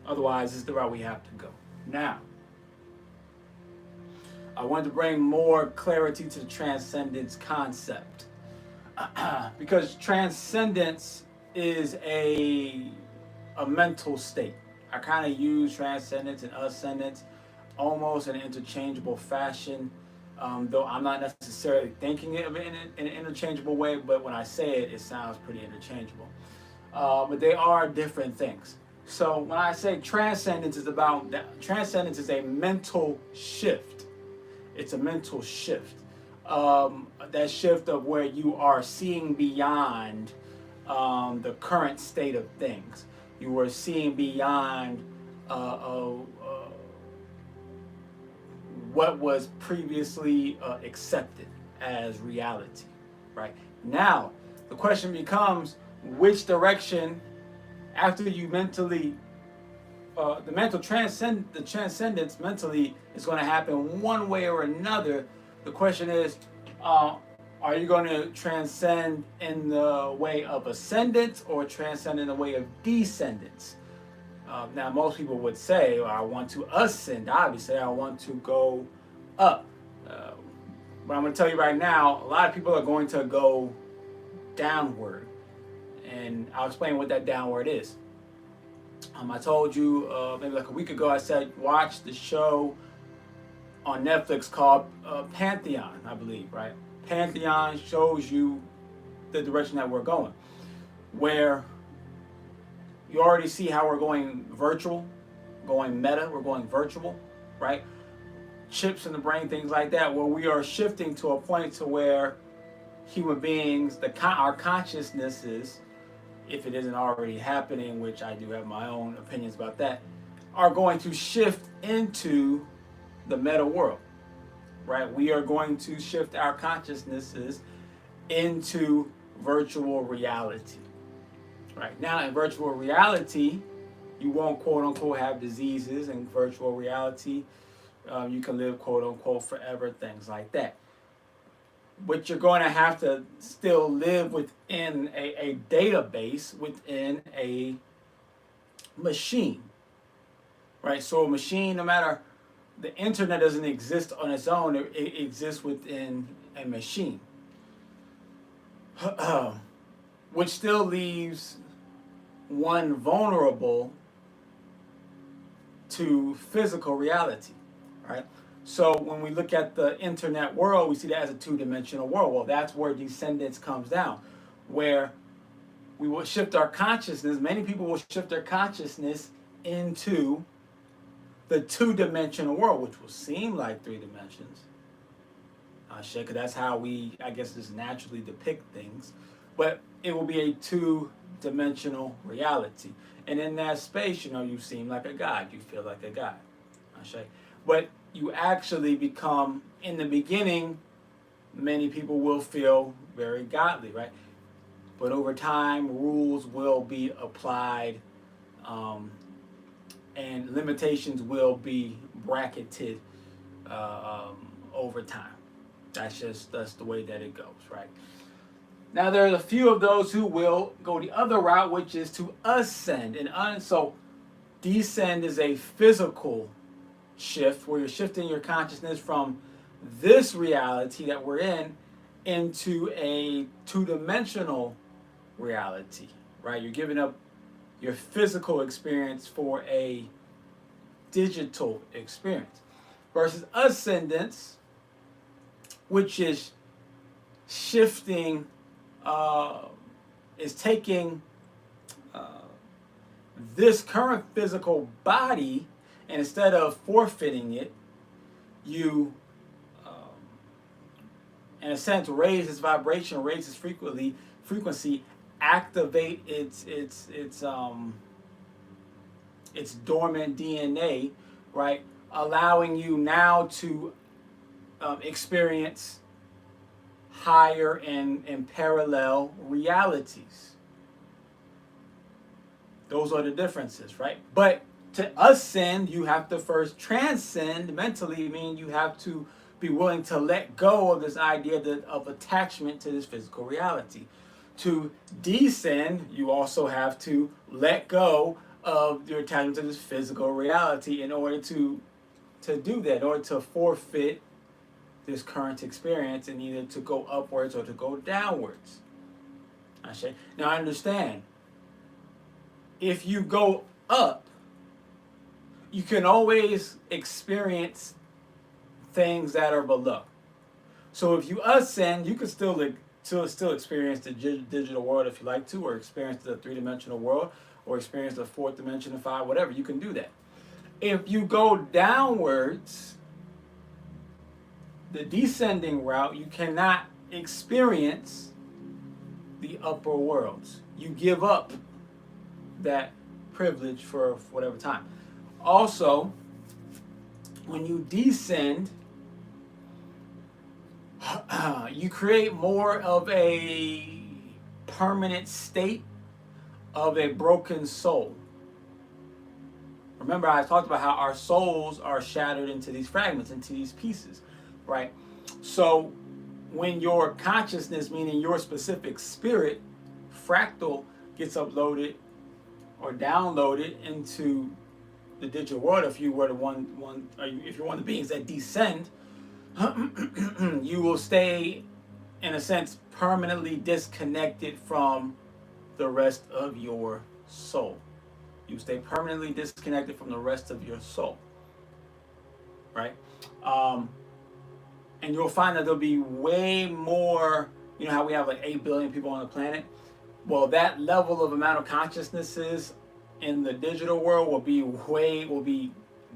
Otherwise, it's the route we have to go. Now, I wanted to bring more clarity to the transcendence concept. Because transcendence is a mental state. I kind of use transcendence and ascendance almost in an interchangeable fashion, though I'm not necessarily thinking of it in an interchangeable way, but when I say it, it sounds pretty interchangeable. But they are different things. So when I say transcendence is about that, transcendence is a mental shift. It's a mental shift. that shift of where you are seeing beyond the current state of things. You are seeing beyond what was previously accepted as reality. Right now, the question becomes which direction, after you mentally the transcendence mentally is going to happen one way or another. The question is, are you going to transcend in the way of ascendance or transcend in the way of descendance? Now, most people would say, well, I want to ascend. Obviously, I want to go up. But I'm going to tell you right now, a lot of people are going to go downward. And I'll explain what that downward is. I told you maybe like a week ago, I said, watch the show on Netflix called Pantheon, I believe, right? Pantheon shows you the direction that we're going, where you already see how we're going virtual, going meta, we're going virtual, right? Chips in the brain, things like that, where we are shifting to a point to where human beings, our consciousnesses, if it isn't already happening, which I do have my own opinions about that, are going to shift into the meta world, right? We are going to shift our consciousnesses into virtual reality. Right now, in virtual reality, you won't quote unquote have diseases. In virtual reality, you can live quote unquote forever, things like that. But you're going to have to still live within a database, within a machine, right? So a machine, no matter, the internet doesn't exist on its own, it exists within a machine. Which still leaves one vulnerable to physical reality, right? So when we look at the internet world, we see that as a two-dimensional world. Well, that's where descendance comes down, where we will shift our consciousness. Many people will shift their consciousness into the two-dimensional world, which will seem like three dimensions. Because that's how we, I guess, just naturally depict things. But it will be a two-dimensional reality. And in that space, you seem like a god. You feel like a god. But you actually become, in the beginning, many people will feel very godly, right? But over time, rules will be applied, and limitations will be bracketed over time. That's the way that it goes, right? Now, there are a few of those who will go the other route, which is to ascend. And so descend is a physical shift where you're shifting your consciousness from this reality that we're in into a two-dimensional reality, right? You're giving up your physical experience for a digital experience. Versus ascendance, which is shifting, is taking this current physical body, and instead of forfeiting it, you, in a sense, raise its vibration, raise its frequency, activate its dormant DNA, right? Allowing you now to experience higher and parallel realities. Those are the differences, right? But to ascend, you have to first transcend mentally, meaning you have to be willing to let go of this idea of attachment to this physical reality. To descend, you also have to let go of your attachment to this physical reality in order to do that, in order to forfeit this current experience and either to go upwards or to go downwards. Now, I understand. If you go up, you can always experience things that are below. So if you ascend, you can still experience the digital world if you like to, or experience the three-dimensional world, or experience the fourth dimension, the five, whatever. You can do that. If you go downwards, the descending route, you cannot experience the upper worlds. You give up that privilege for whatever time. Also, when you descend, you create more of a permanent state of a broken soul. Remember, I talked about how our souls are shattered into these fragments, into these pieces, right? So when your consciousness, meaning your specific spirit, fractal, gets uploaded or downloaded into the digital world, if you were if you're one of the beings that descend, you will stay, in a sense, permanently disconnected from the rest of your soul. You stay permanently disconnected from the rest of your soul, right? And you'll find that there'll be way more, you know how we have like 8 billion people on the planet? Well, that level of amount of consciousnesses in the digital world will be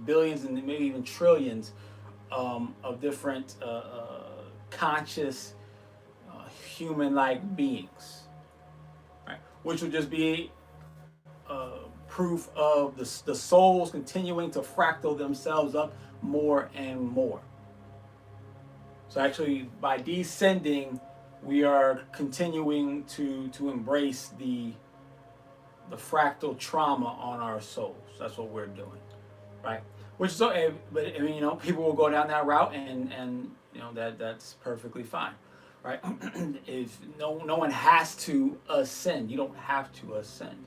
billions and maybe even trillions of different conscious human-like beings, right? Which would just be proof of the souls continuing to fractal themselves up more and more. So actually, by descending, we are continuing to embrace the fractal trauma on our souls. That's what we're doing, right? Which is okay, but I mean, you know, people will go down that route, and you know that's perfectly fine, right? If no one has to ascend, you don't have to ascend,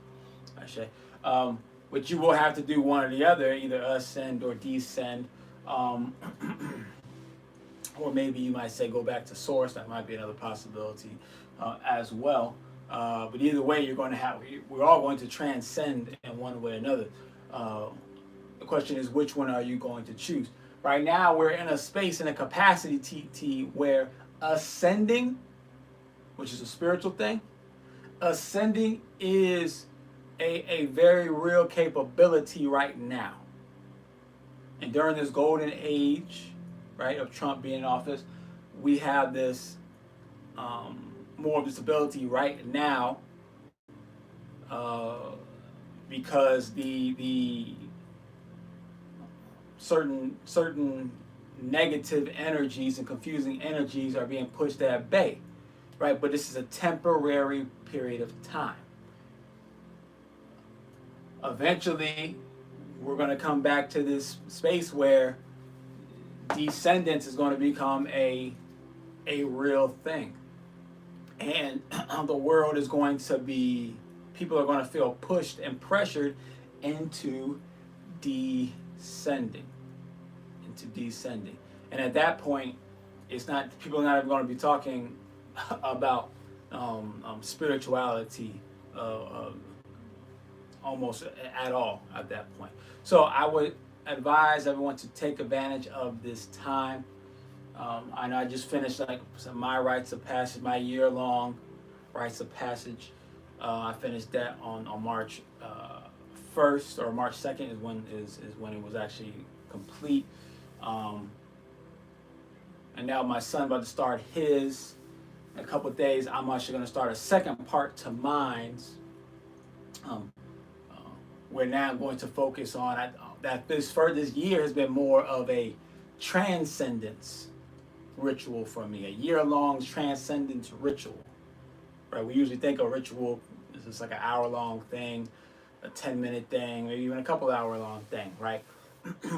I say. But you will have to do one or the other, either ascend or descend, or maybe you might say go back to source. That might be another possibility as well. But either way, we're all going to transcend in one way or another. The question is, which one are you going to choose? Right now, we're in a space, in a capacity, TT, where ascending, which is a spiritual thing, ascending is a very real capability right now. And during this golden age, right, of Trump being in office, we have this more of this ability right now because the certain negative energies and confusing energies are being pushed at bay, right? But this is a temporary period of time. Eventually, we're going to come back to this space where descendants is going to become a real thing. And the world is going to be, people are going to feel pushed and pressured into descending. And at that point, people are not even going to be talking about spirituality almost at all at that point. So I would advise everyone to take advantage of this time. I know I just finished my rites of passage, my year-long rites of passage. I finished that on March 1st or March 2nd is when it was actually complete. And now my son about to start his. In a couple of days, I'm actually going to start a second part to mine's. We're now going to focus on that this year has been more of a transcendence ritual for me, a year-long transcendence ritual. Right? We usually think a ritual is just like an hour-long thing, a 10-minute thing, maybe even a couple-hour-long thing, right?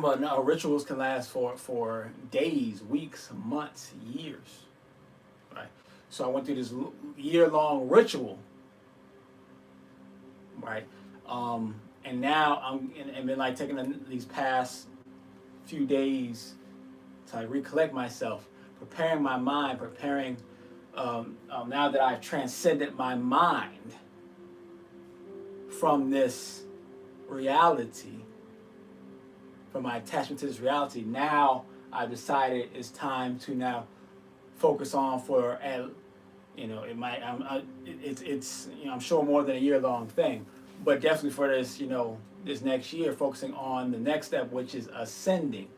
But no, rituals can last for days, weeks, months, years, right? So I went through this year-long ritual, right? And now I've been like taking these past few days to recollect myself, preparing my mind, now that I've transcended my mind from this reality, from my attachment to this reality. Now I've decided it's time to now focus on I'm sure more than a year-long thing, but definitely for this, this next year, focusing on the next step, which is ascending.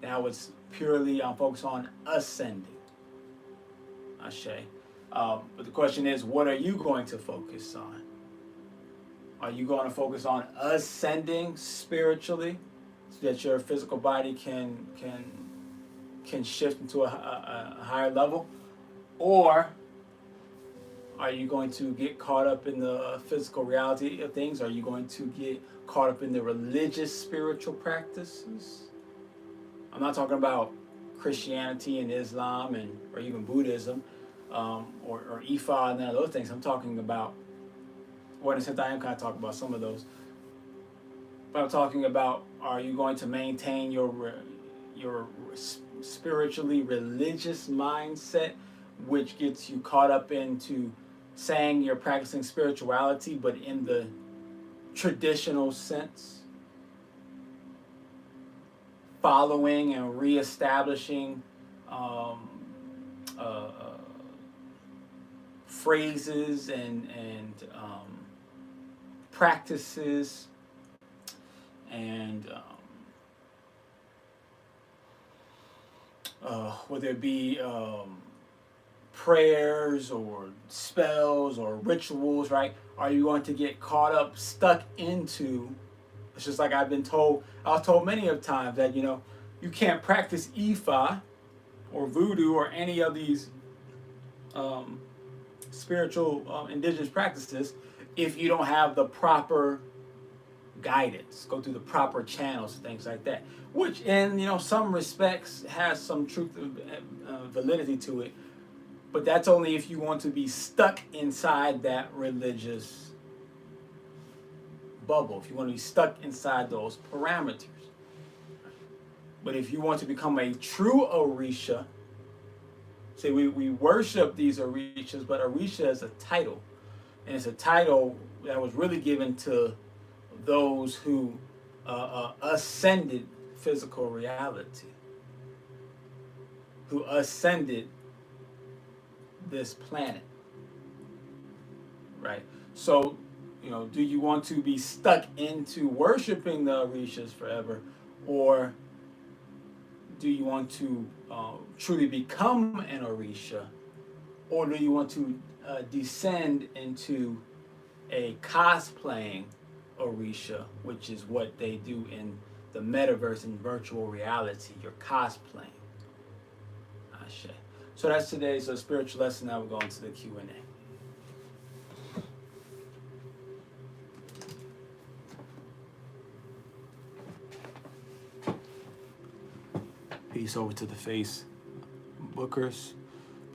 Now it's purely focused on ascending. Ashe. But the question is, what are you going to focus on? Are you going to focus on ascending spiritually, so that your physical body can shift into a higher level, or are you going to get caught up in the physical reality of things? Are you going to get caught up in the religious spiritual practices? I'm not talking about Christianity and Islam or even Buddhism, or Ifa and none of those things. I'm talking about, well, in a sense, I am kind of talking about some of those. But I'm talking about, are you going to maintain your spiritually religious mindset, which gets you caught up into saying you're practicing spirituality, but in the traditional sense, following and reestablishing phrases and practices and whether it be prayers or spells or rituals, right? Are you going to get caught up, stuck into? It's just like I was told many of times that, you can't practice Ifa or voodoo or any of these spiritual indigenous practices if you don't have the proper guidance, go through the proper channels, things like that, which in some respects has some truth, validity to it, but that's only if you want to be stuck inside that religious bubble, if you want to be stuck inside those parameters. But if you want to become a true Orisha, say we worship these Orishas, but Orisha is a title, and it's a title that was really given to those who ascended physical reality, who ascended this planet, right? So, do you want to be stuck into worshiping the Orishas forever, or do you want to truly become an Orisha, or do you want to descend into a cosplaying Orisha, which is what they do in the metaverse and virtual reality? You're cosplaying. Ashe. So that's today's spiritual lesson. Now we're going to the Q&A. Peace over to the Face Bookers.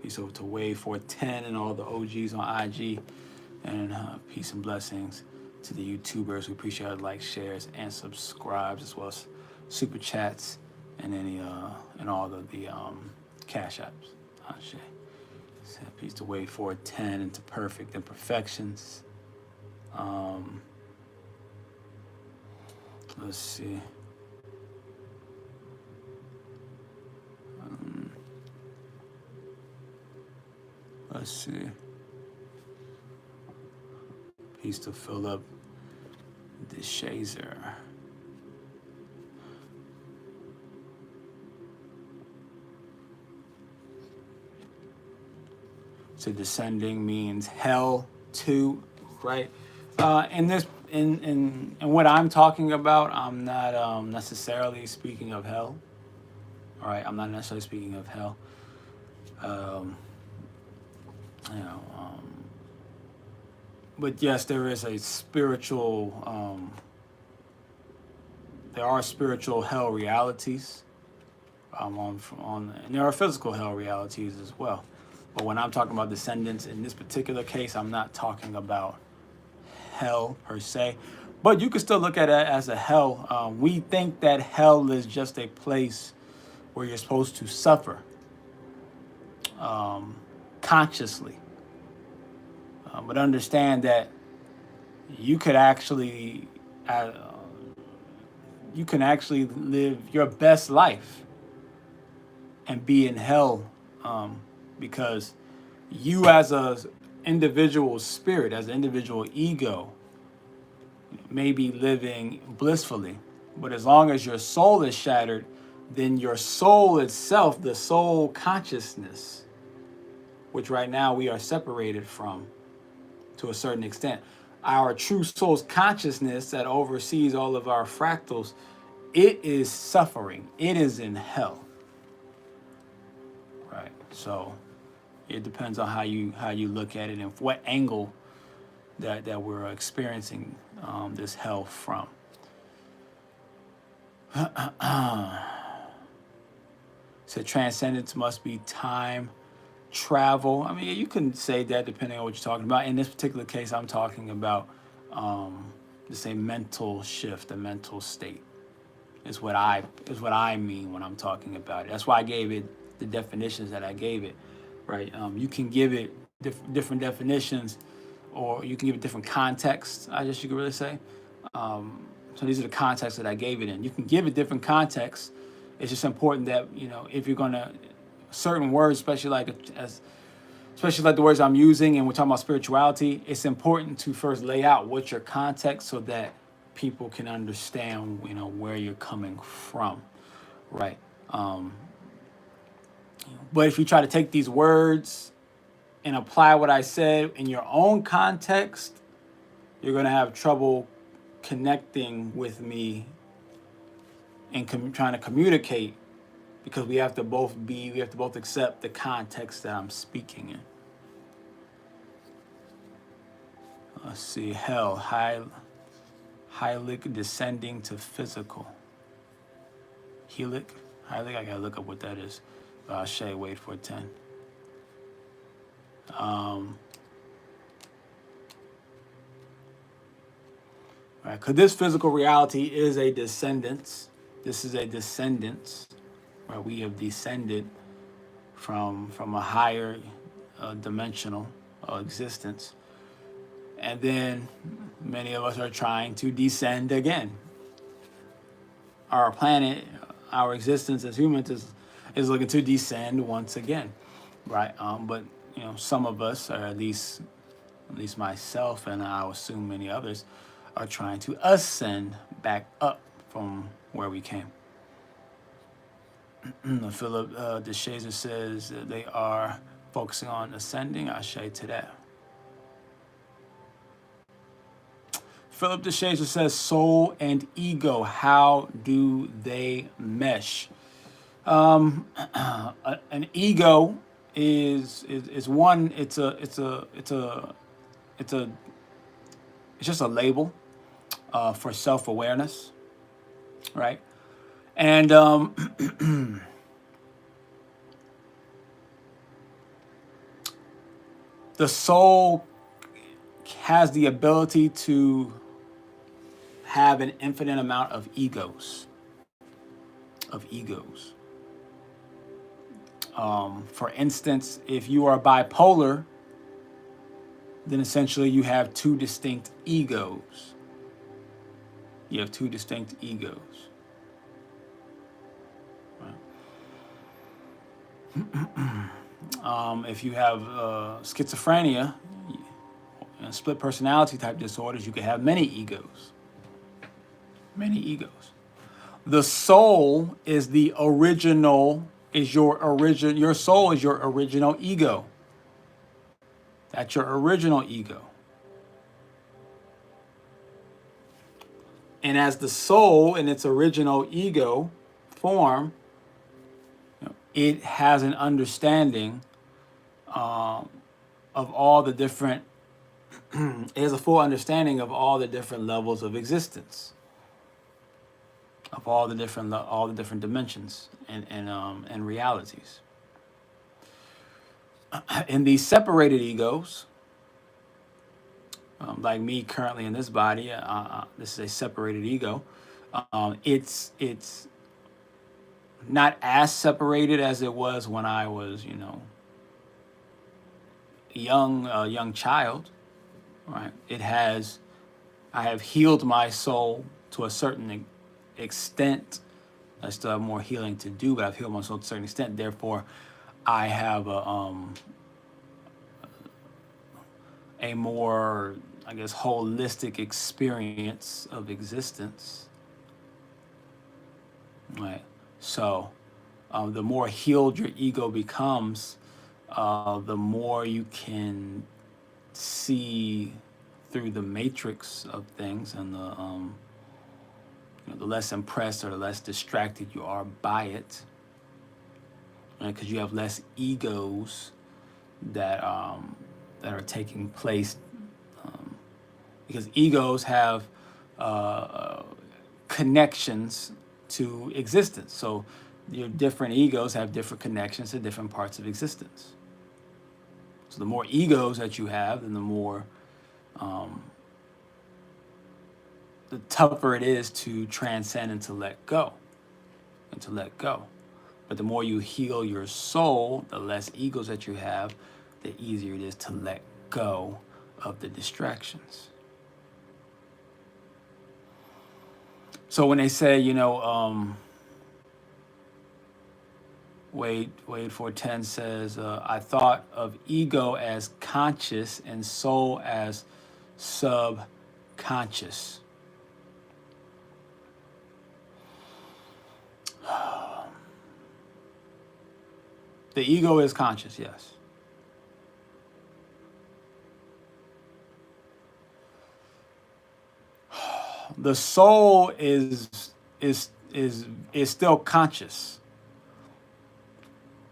Peace over to Wave 410 and all the OGs on IG. And peace and blessings to the YouTubers. We appreciate it, like, shares, and subscribes, as well as super chats and any and all of the cash apps. Ashe. So peace to Wave 410 and to Perfect Imperfections. Let's see. Let's see. Peace to Philip the Shazer. So descending means hell to, right? In what I'm talking about, I'm not necessarily speaking of hell. All right, I'm not necessarily speaking of hell. But yes, there is a spiritual, there are spiritual hell realities, and there are physical hell realities as well. But when I'm talking about descendants, in this particular case, I'm not talking about hell per se, but you can still look at it as a hell. We think that hell is just a place where you're supposed to suffer consciously. But understand that you could actually live your best life and be in hell, because you as a individual spirit, as an individual ego, may be living blissfully, but as long as your soul is shattered, then your soul itself, the soul consciousness, which right now we are separated from to a certain extent, our true soul's consciousness that oversees all of our fractals, it is suffering. It is in hell. Right. So it depends on how you look at it and what angle that we're experiencing this hell from. So transcendence must be time travel. I mean, you can say that depending on what you're talking about. In this particular case, I'm talking about just a mental shift, a mental state is what I mean when I'm talking about it. That's why I gave it the definitions that I gave it, right? You can give it different definitions, or you can give it different contexts, I guess you could really say. So these are the contexts that I gave it in. You can give it different contexts. It's just important that, if you're gonna, certain words, especially like the words I'm using, and we're talking about spirituality, it's important to first lay out what's your context so that people can understand, where you're coming from, right? But if you try to take these words and apply what I said in your own context, you're going to have trouble connecting with me and trying to communicate, because we have to both accept the context that I'm speaking in. Let's see, hell, Hylic descending to physical. Hylic, I gotta look up what that is. Shay, wait for 10. Right, because this physical reality is a descendance. This is a descendance, right? We have descended from a higher dimensional existence. And then many of us are trying to descend again. Our planet, our existence as humans is looking to descend once again, right? But some of us, or at least myself, and I assume many others, are trying to ascend back up from where we came. Philip DeShazer says that they are focusing on ascending. I say to that. Philip DeShazer says, soul and ego, how do they mesh? An ego is one. It's just a label for self-awareness, right? And the soul has the ability to have an infinite amount of egos. For instance, if you are bipolar, then essentially you have two distinct egos. If you have schizophrenia and split personality type disorders, you can have many egos. The soul is your soul is your original ego. That's your original ego. And as the soul in its original ego form, it has an understanding of all the different, it has a full understanding of all the different levels of existence, of all the different dimensions and realities. In these separated egos, like me currently in this body, this is a separated ego. It's not as separated as it was when I was, a young child, right? I have healed my soul to a certain extent. I still have more healing to do, but I've healed my soul to a certain extent. Therefore, I have a more, I guess, holistic experience of existence. Right. So the more healed your ego becomes, the more you can see through the matrix of things, and the less impressed or the less distracted you are by it, because you have less egos that are taking place, because egos have connections to existence. So your different egos have different connections to different parts of existence. So the more egos that you have, then the more the tougher it is to transcend and to let go. But the more you heal your soul, the less egos that you have, the easier it is to let go of the distractions. So when they say, Wade 410 says, I thought of ego as conscious and soul as subconscious. The ego is conscious, yes. The soul is still conscious.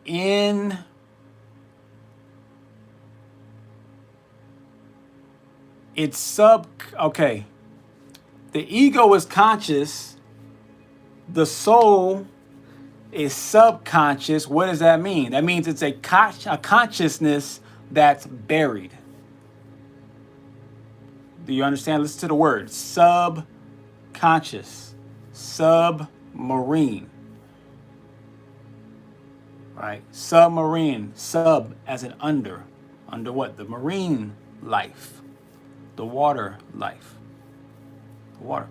In its okay. The ego is conscious. The soul is subconscious. What does that mean? That means it's a consciousness that's buried. Do you understand? Listen to the word. Subconscious. Submarine. Right? Submarine. Sub as in under. Under what? The marine life. The water life. The water.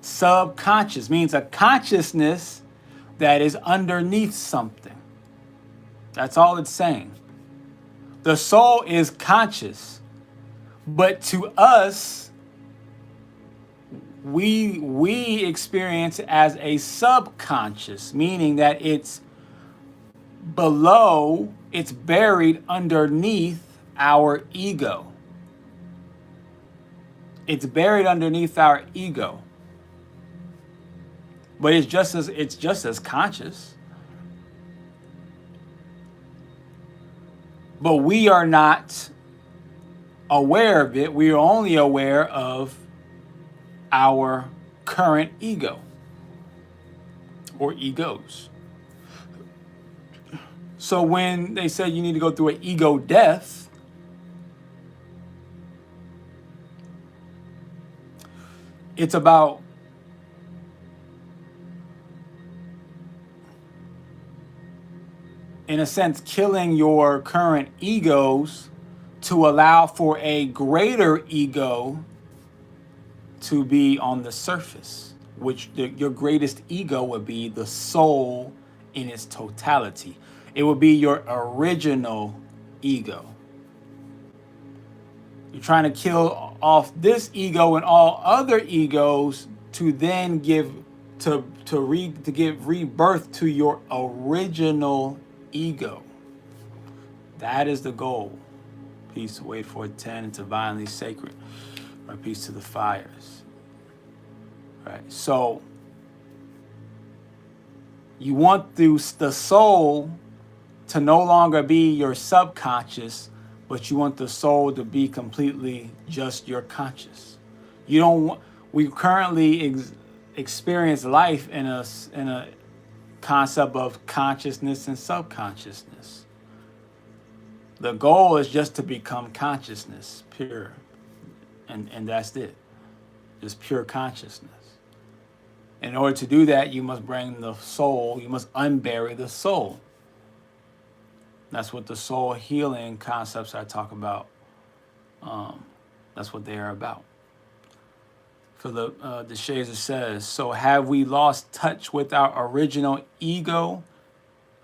Subconscious means a consciousness that is underneath something. That's all it's saying. The soul is conscious, but to us, we experience it as a subconscious, meaning that it's below, it's buried underneath our ego. It's buried underneath our ego. But it's just as conscious. But we are not aware of it. We are only aware of our current ego or egos. So when they say you need to go through an ego death, it's about in a sense, killing your current egos to allow for a greater ego to be on the surface, which your greatest ego would be the soul in its totality. It would be your original ego. You're trying to kill off this ego and all other egos to then give rebirth to your original ego. That is the goal. Peace to Wade 410 and divinely sacred. Or peace to the fires. Right. So you want the soul to no longer be your subconscious, but you want the soul to be completely just your conscious. You don't want. We currently experience life in a concept of consciousness and subconsciousness. The goal is just to become consciousness, pure. And that's it. Just pure consciousness. In order to do that, you must bring the soul, you must unbury the soul. That's what the soul healing concepts I talk about, that's what they are about. For the Shazer says, so have we lost touch with our original ego,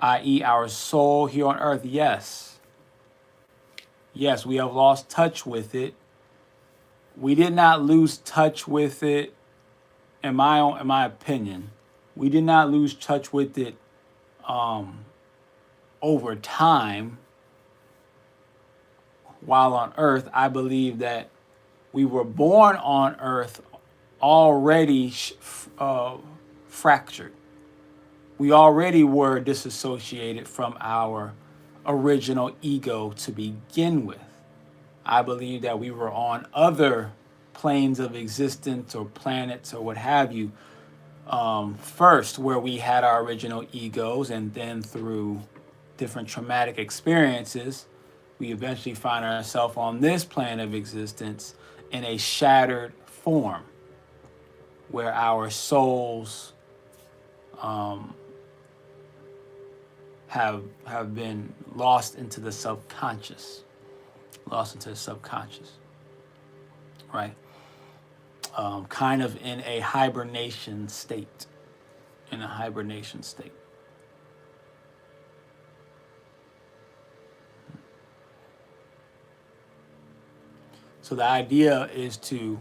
i.e. our soul here on earth? Yes. Yes, we have lost touch with it. We did not lose touch with it, in my opinion. We did not lose touch with it over time while on Earth. I believe that we were born on Earth already fractured. We already were disassociated from our original ego to begin with. I believe that we were on other planes of existence or planets or what have you first, where we had our original egos, and then through different traumatic experiences, we eventually find ourselves on this plane of existence in a shattered form, where our souls have been lost into the subconscious, right? Kind of in a hibernation state, So the idea is to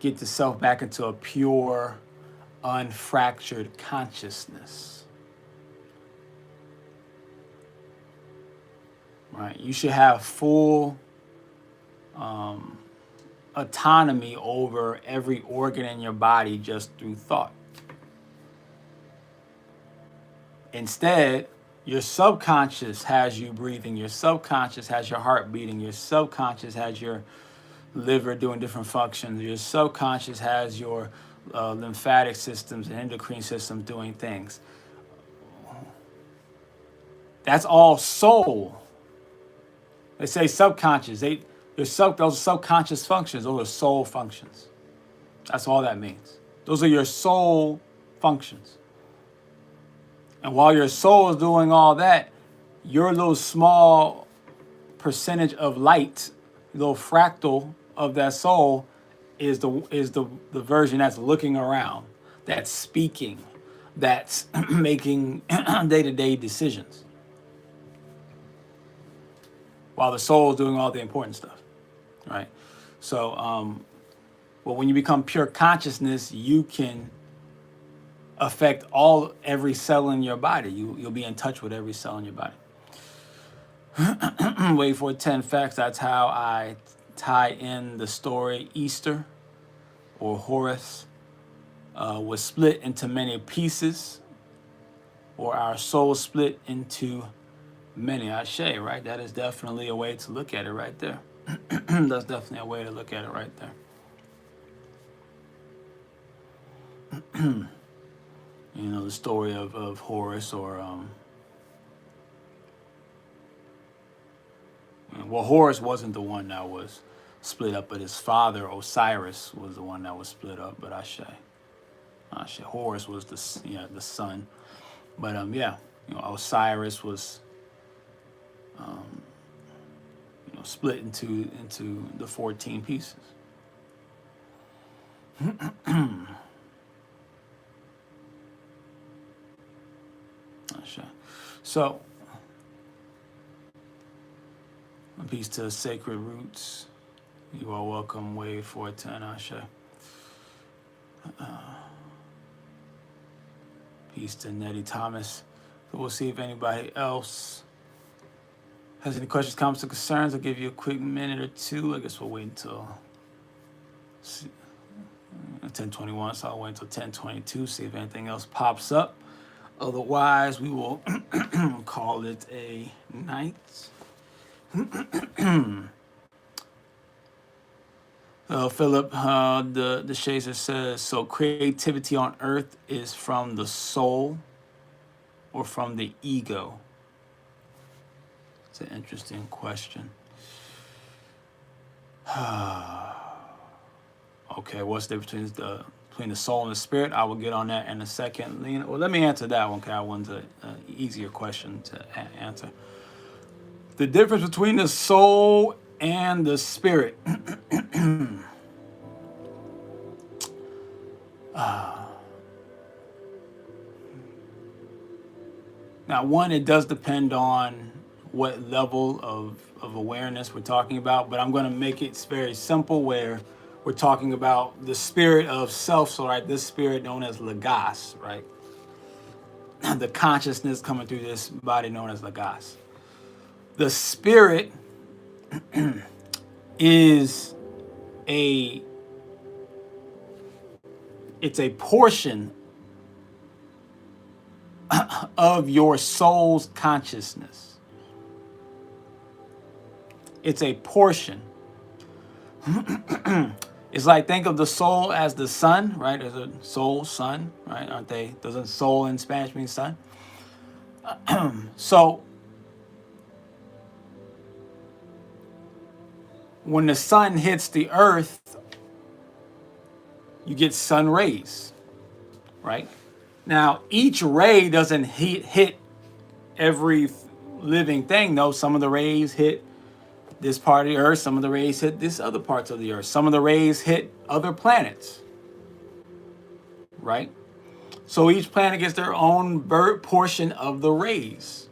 get the self back into a pure, unfractured consciousness. Right? You should have full autonomy over every organ in your body just through thought. Instead, your subconscious has you breathing, your subconscious has your heart beating, your subconscious has your liver doing different functions, your subconscious has your lymphatic systems and endocrine systems doing things. That's all soul. They say subconscious. Those are subconscious functions. Those are soul functions. That's all that means. Those are your soul functions. And while your soul is doing all that, your little small percentage of light, little fractal of that soul, is the version that's looking around, that's speaking, that's making day-to-day decisions, while the soul is doing all the important stuff, right? So, well, when you become pure consciousness, you can affect every cell in your body. You'll be in touch with every cell in your body. Wait for 10 facts. That's how I tie in the story. Easter, or Horus, was split into many pieces, or our soul split into many. Ashe, right? That is definitely a way to look at it right there. That's definitely a way to look at it right there. You know, the story of Horus, or well, Horus wasn't the one that was split up, but his father Osiris was the one that was split up. But Ashe, Horus was the son. But Osiris was split into the 14 pieces. So, a piece to Sacred Roots. You are welcome. Wave 410, Ashe. Peace to Nettie Thomas. So we'll see if anybody else has any questions, comments, or concerns. I'll give you a quick minute or two. I guess we'll wait until 10:21, so I'll wait until 10:22, see if anything else pops up. Otherwise, we will call it a night. Philip, the Shazer says, so creativity on Earth is from the soul or from the ego? It's an interesting question. Okay, what's the difference between the soul and the spirit? I will get on that in a second. Well, let me answer that one, because that one's an easier question to answer. The difference between the soul and the spirit. Now, one, it does depend on what level of awareness we're talking about, but I'm going to make it very simple, where we're talking about the spirit of self. So, right, this spirit known as Logas, right? The consciousness coming through this body known as Logas. The spirit is it's a portion of your soul's consciousness. It's a portion. It's like, think of the soul as the sun, right? There's a soul, sun, right? Aren't they? Doesn't soul in Spanish mean sun? So when the sun hits the earth, you get sun rays, right? Now, each ray doesn't hit every living thing, though. Some of the rays hit this part of the earth, some of the rays hit this other parts of the earth, some of the rays hit other planets, right? So each planet gets their own portion of the rays.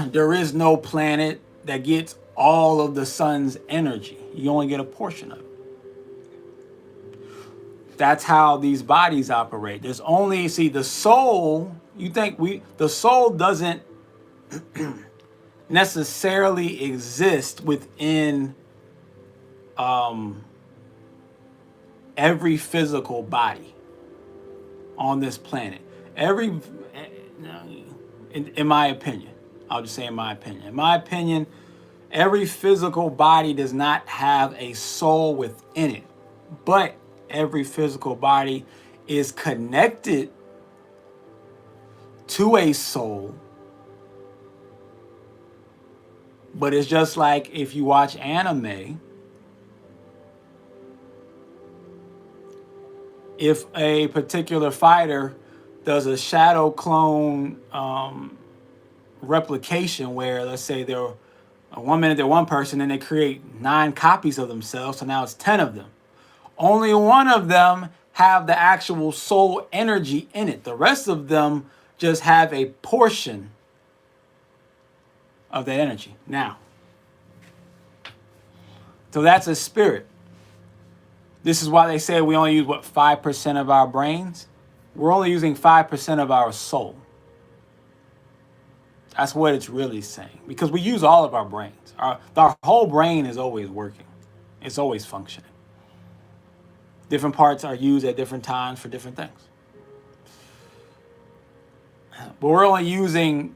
There is no planet that gets all of the sun's energy. You only get a portion of it. That's how these bodies operate. There's only, see, the soul, the soul doesn't necessarily exist within every physical body on this planet. In my opinion, I'll just say in my opinion, every physical body does not have a soul within it, but every physical body is connected to a soul. But it's just like if you watch anime, if a particular fighter does a shadow clone replication where, let's say, they're 1 minute they're one person and they create 9 copies of themselves, so now it's 10 of them. Only one of them have the actual soul energy in it. The rest of them just have a portion of that energy. Now, so that's a spirit. This is why they say we only use, 5% of our brains? We're only using 5% of our soul. That's what it's really saying. Because we use all of our brains. Our whole brain is always working. It's always functioning. Different parts are used at different times for different things. But we're only using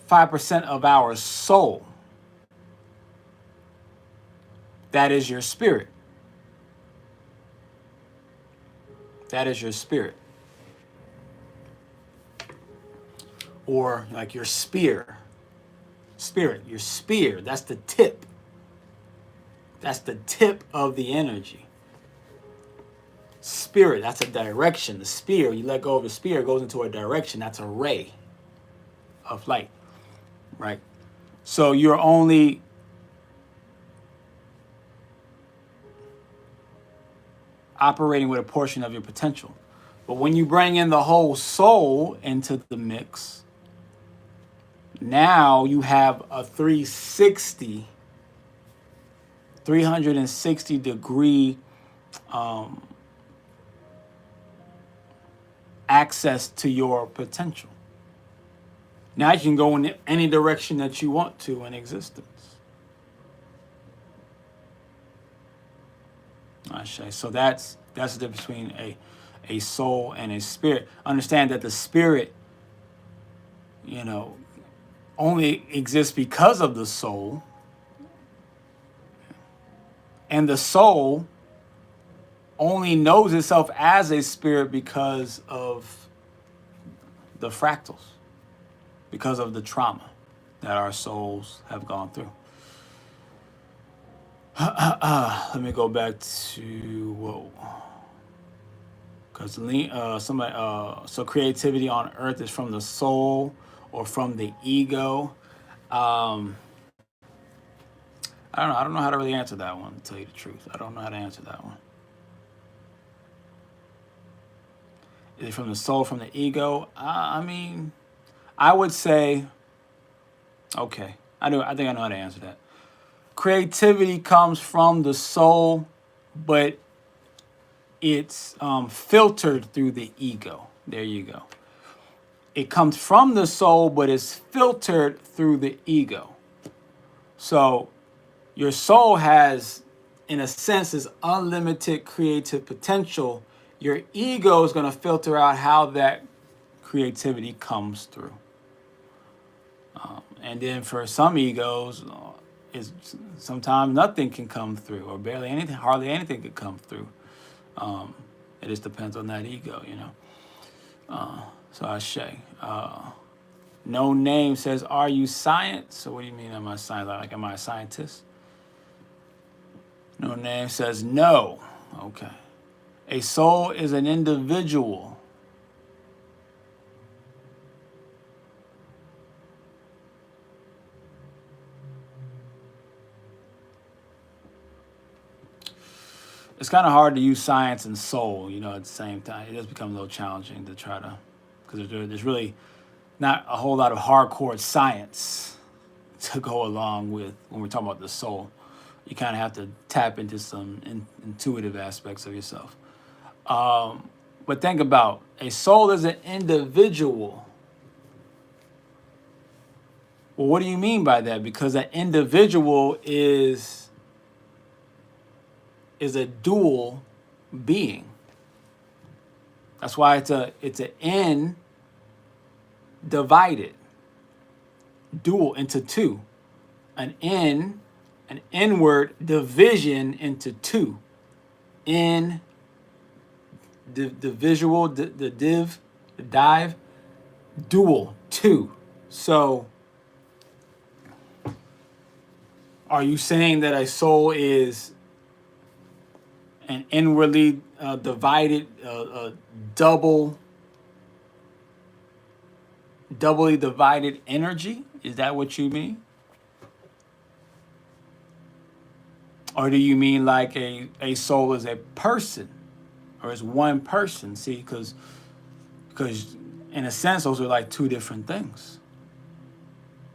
5% of our soul. That is your spirit. That is your spirit. Or like your spear. Spirit, your spear. That's the tip. That's the tip of the energy. Spirit, that's a direction. The spear, you let go of the spear, it goes into a direction. That's a ray of light, right? So you're only operating with a portion of your potential. But when you bring in the whole soul into the mix, now you have a 360 degree access to your potential. Now you can go in any direction that you want to in existence. So that's the difference between a soul and a spirit. Understand that the spirit, only exists because of the soul. And the soul only knows itself as a spirit because of the fractals, because of the trauma that our souls have gone through. Let me go back to because so creativity on earth is from the soul or from the ego. I don't know how to really answer that one, to tell you the truth. I don't know how to answer that one. Is it from the soul, from the ego? I would say, okay. I think I know how to answer that. creativity comes from the soul, but it's filtered through the ego. There you go. It comes from the soul, but it's filtered through the ego. So your soul has, in a sense, this unlimited creative potential. Your ego is going to filter out how that creativity comes through. And then for some egos, sometimes nothing can come through, or barely anything, hardly anything can come through. It just depends on that ego, you know. So Ashe. No Name says, are you science? So what do you mean, am I science? Like, am I a scientist? No Name says, no. Okay. A soul is an individual. It's kind of hard to use science and soul, you know, at the same time. It does become a little challenging to try to, because there's really not a whole lot of hardcore science to go along with when we're talking about the soul. You kind of have to tap into some intuitive aspects of yourself. But think about, a soul is an individual. Well, what do you mean by that? Because an individual is a dual being. That's why it's an N divided, dual into two. An inward division into two. In the visual, the dive, dual, two. So are you saying that a soul is an inwardly divided, doubly divided energy? Is that what you mean? Or do you mean like a soul is a person, or is one person? See, because in a sense, those are like two different things.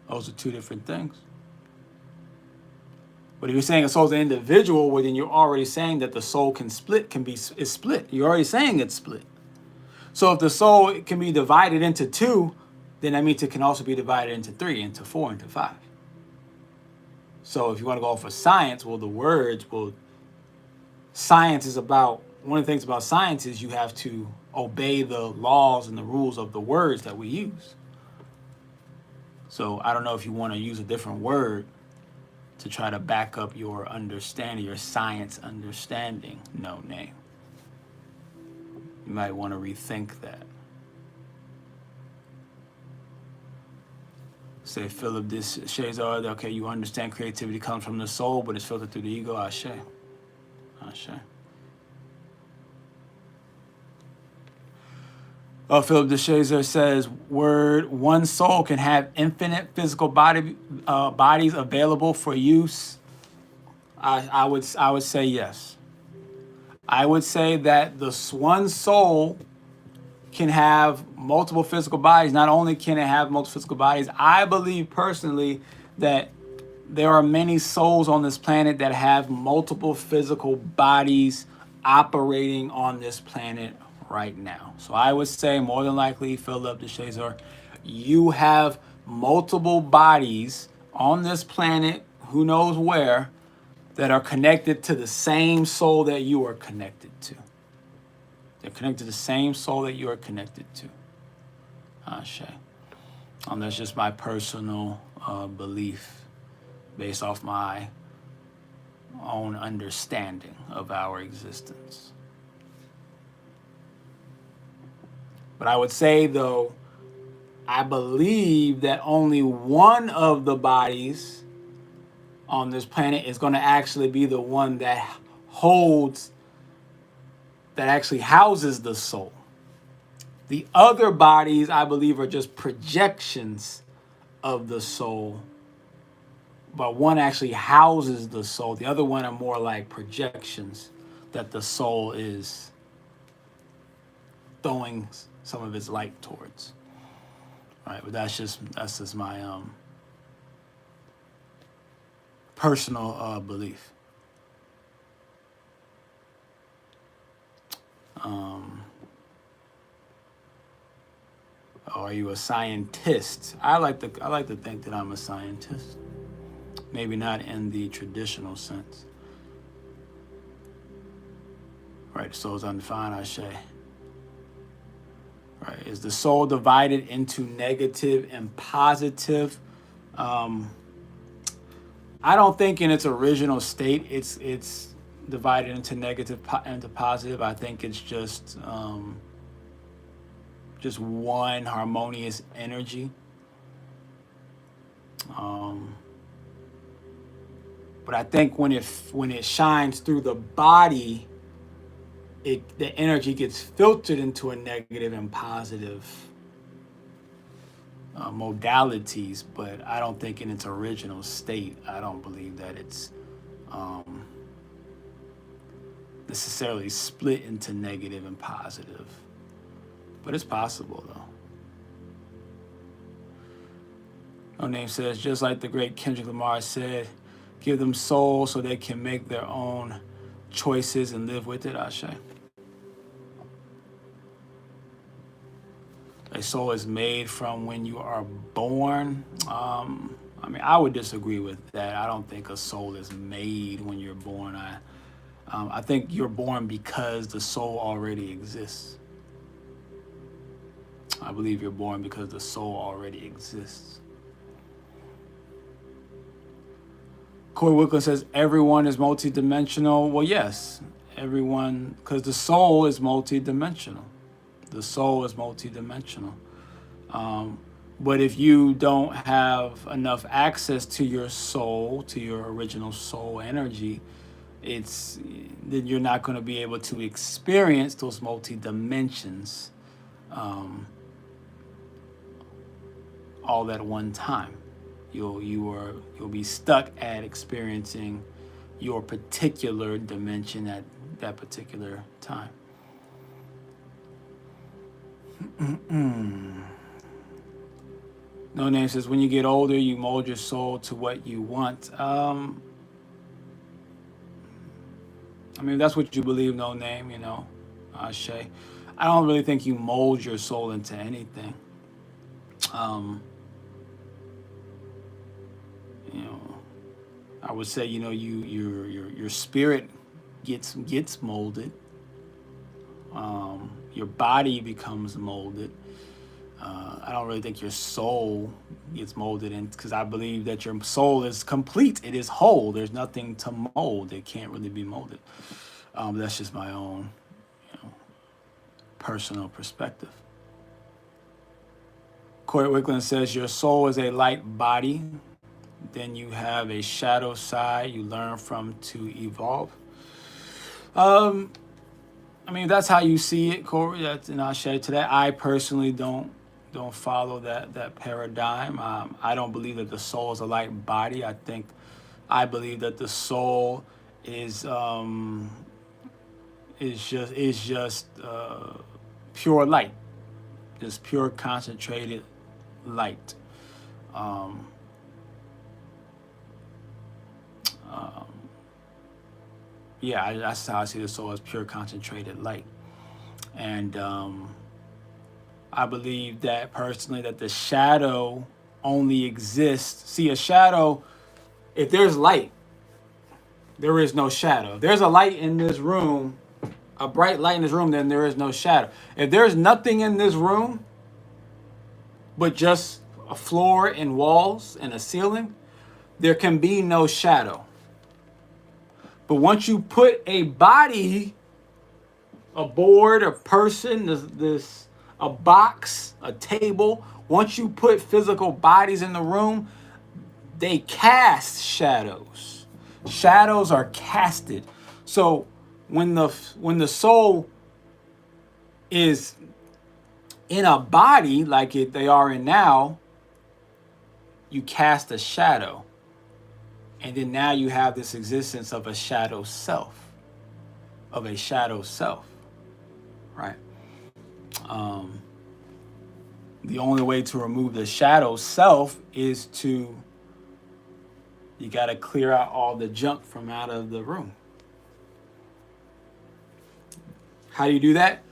Those are two different things. But if you're saying a soul is an individual, well, then you're already saying that the soul is split. You're already saying it's split. So if the soul can be divided into two, then that means it can also be divided into three, into four, into five. So if you want to go for science, science is about, one of the things about science is you have to obey the laws and the rules of the words that we use. So I don't know if you want to use a different word to try to back up your understanding, your science understanding. No Name. You might want to rethink that. Say Philip, this shades are, okay, you understand creativity comes from the soul, but it's filtered through the ego. Ashe. Ashe. Oh, Philip DeShazer says, word, one soul can have infinite physical bodies available for use. I would say yes. I would say that the one soul can have multiple physical bodies. Not only can it have multiple physical bodies, I believe personally that there are many souls on this planet that have multiple physical bodies operating on this planet right now. So I would say more than likely, Philip DeShazer, you have multiple bodies on this planet, who knows where, that are connected to the same soul that you are connected to. They're connected to the same soul that you are connected to. Ashe. That's just my personal belief based off my own understanding of our existence. But I would say, though, I believe that only one of the bodies on this planet is going to actually be the one that actually houses the soul. The other bodies, I believe, are just projections of the soul. But one actually houses the soul. The other one are more like projections that the soul is throwing some of its light towards. All right, but that's just my personal belief. Are you a scientist? I like to think that I'm a scientist. Maybe not in the traditional sense. Right, the soul is undefined, I say. Right, is the soul divided into negative and positive? I don't think in its original state it's divided into negative and positive. I think it's just one harmonious energy. But I think when it shines through the body, the energy gets filtered into a negative and positive modalities. But I don't think in its original state, I don't believe that it's necessarily split into negative and positive. But it's possible, though. No Name says, just like the great Kendrick Lamar said, give them soul so they can make their own choices and live with it, Ashe. A soul is made from when you are born. I would disagree with that. I don't think a soul is made when you're born. I think you're born because the soul already exists. I believe you're born because the soul already exists. Corey Wickland says, everyone is multidimensional. Well, yes, everyone, because the soul is multidimensional. The soul is multidimensional. But if you don't have enough access to your soul, to your original soul energy, then you're not going to be able to experience those multi-dimensions all at one time. You'll be stuck at experiencing your particular dimension at that particular time. No Name says, when you get older, you mold your soul to what you want. That's what you believe, No Name, Ashe. I don't really think you mold your soul into anything. I would say, your spirit gets molded. Your body becomes molded. I don't really think your soul gets molded in, because I believe that your soul is complete. It is whole. There's nothing to mold. It can't really be molded. That's just my own, personal perspective. Corey Wickland says, your soul is a light body. Then you have a shadow side you learn from to evolve. That's how you see it, Corey. That's in Ashe today. I personally don't follow that paradigm. I don't believe that the soul is a light body. I believe that the soul is just pure light, just pure concentrated light. That's how I see the soul, as pure concentrated light. And I believe that personally, that the shadow only exists. See, a shadow, if there's light, there is no shadow. If there's a light in this room, a bright light in this room, then there is no shadow. If there's nothing in this room but just a floor and walls and a ceiling, there can be no shadow. But once you put a body, a board, a person, a box, a table, once you put physical bodies in the room, they cast shadows. Shadows are casted. So when the soul is in a body like they are in now, you cast a shadow. And then now you have this existence of a shadow self. Right? The only way to remove the shadow self is to You got to clear out all the junk from out of the room. How do you do that?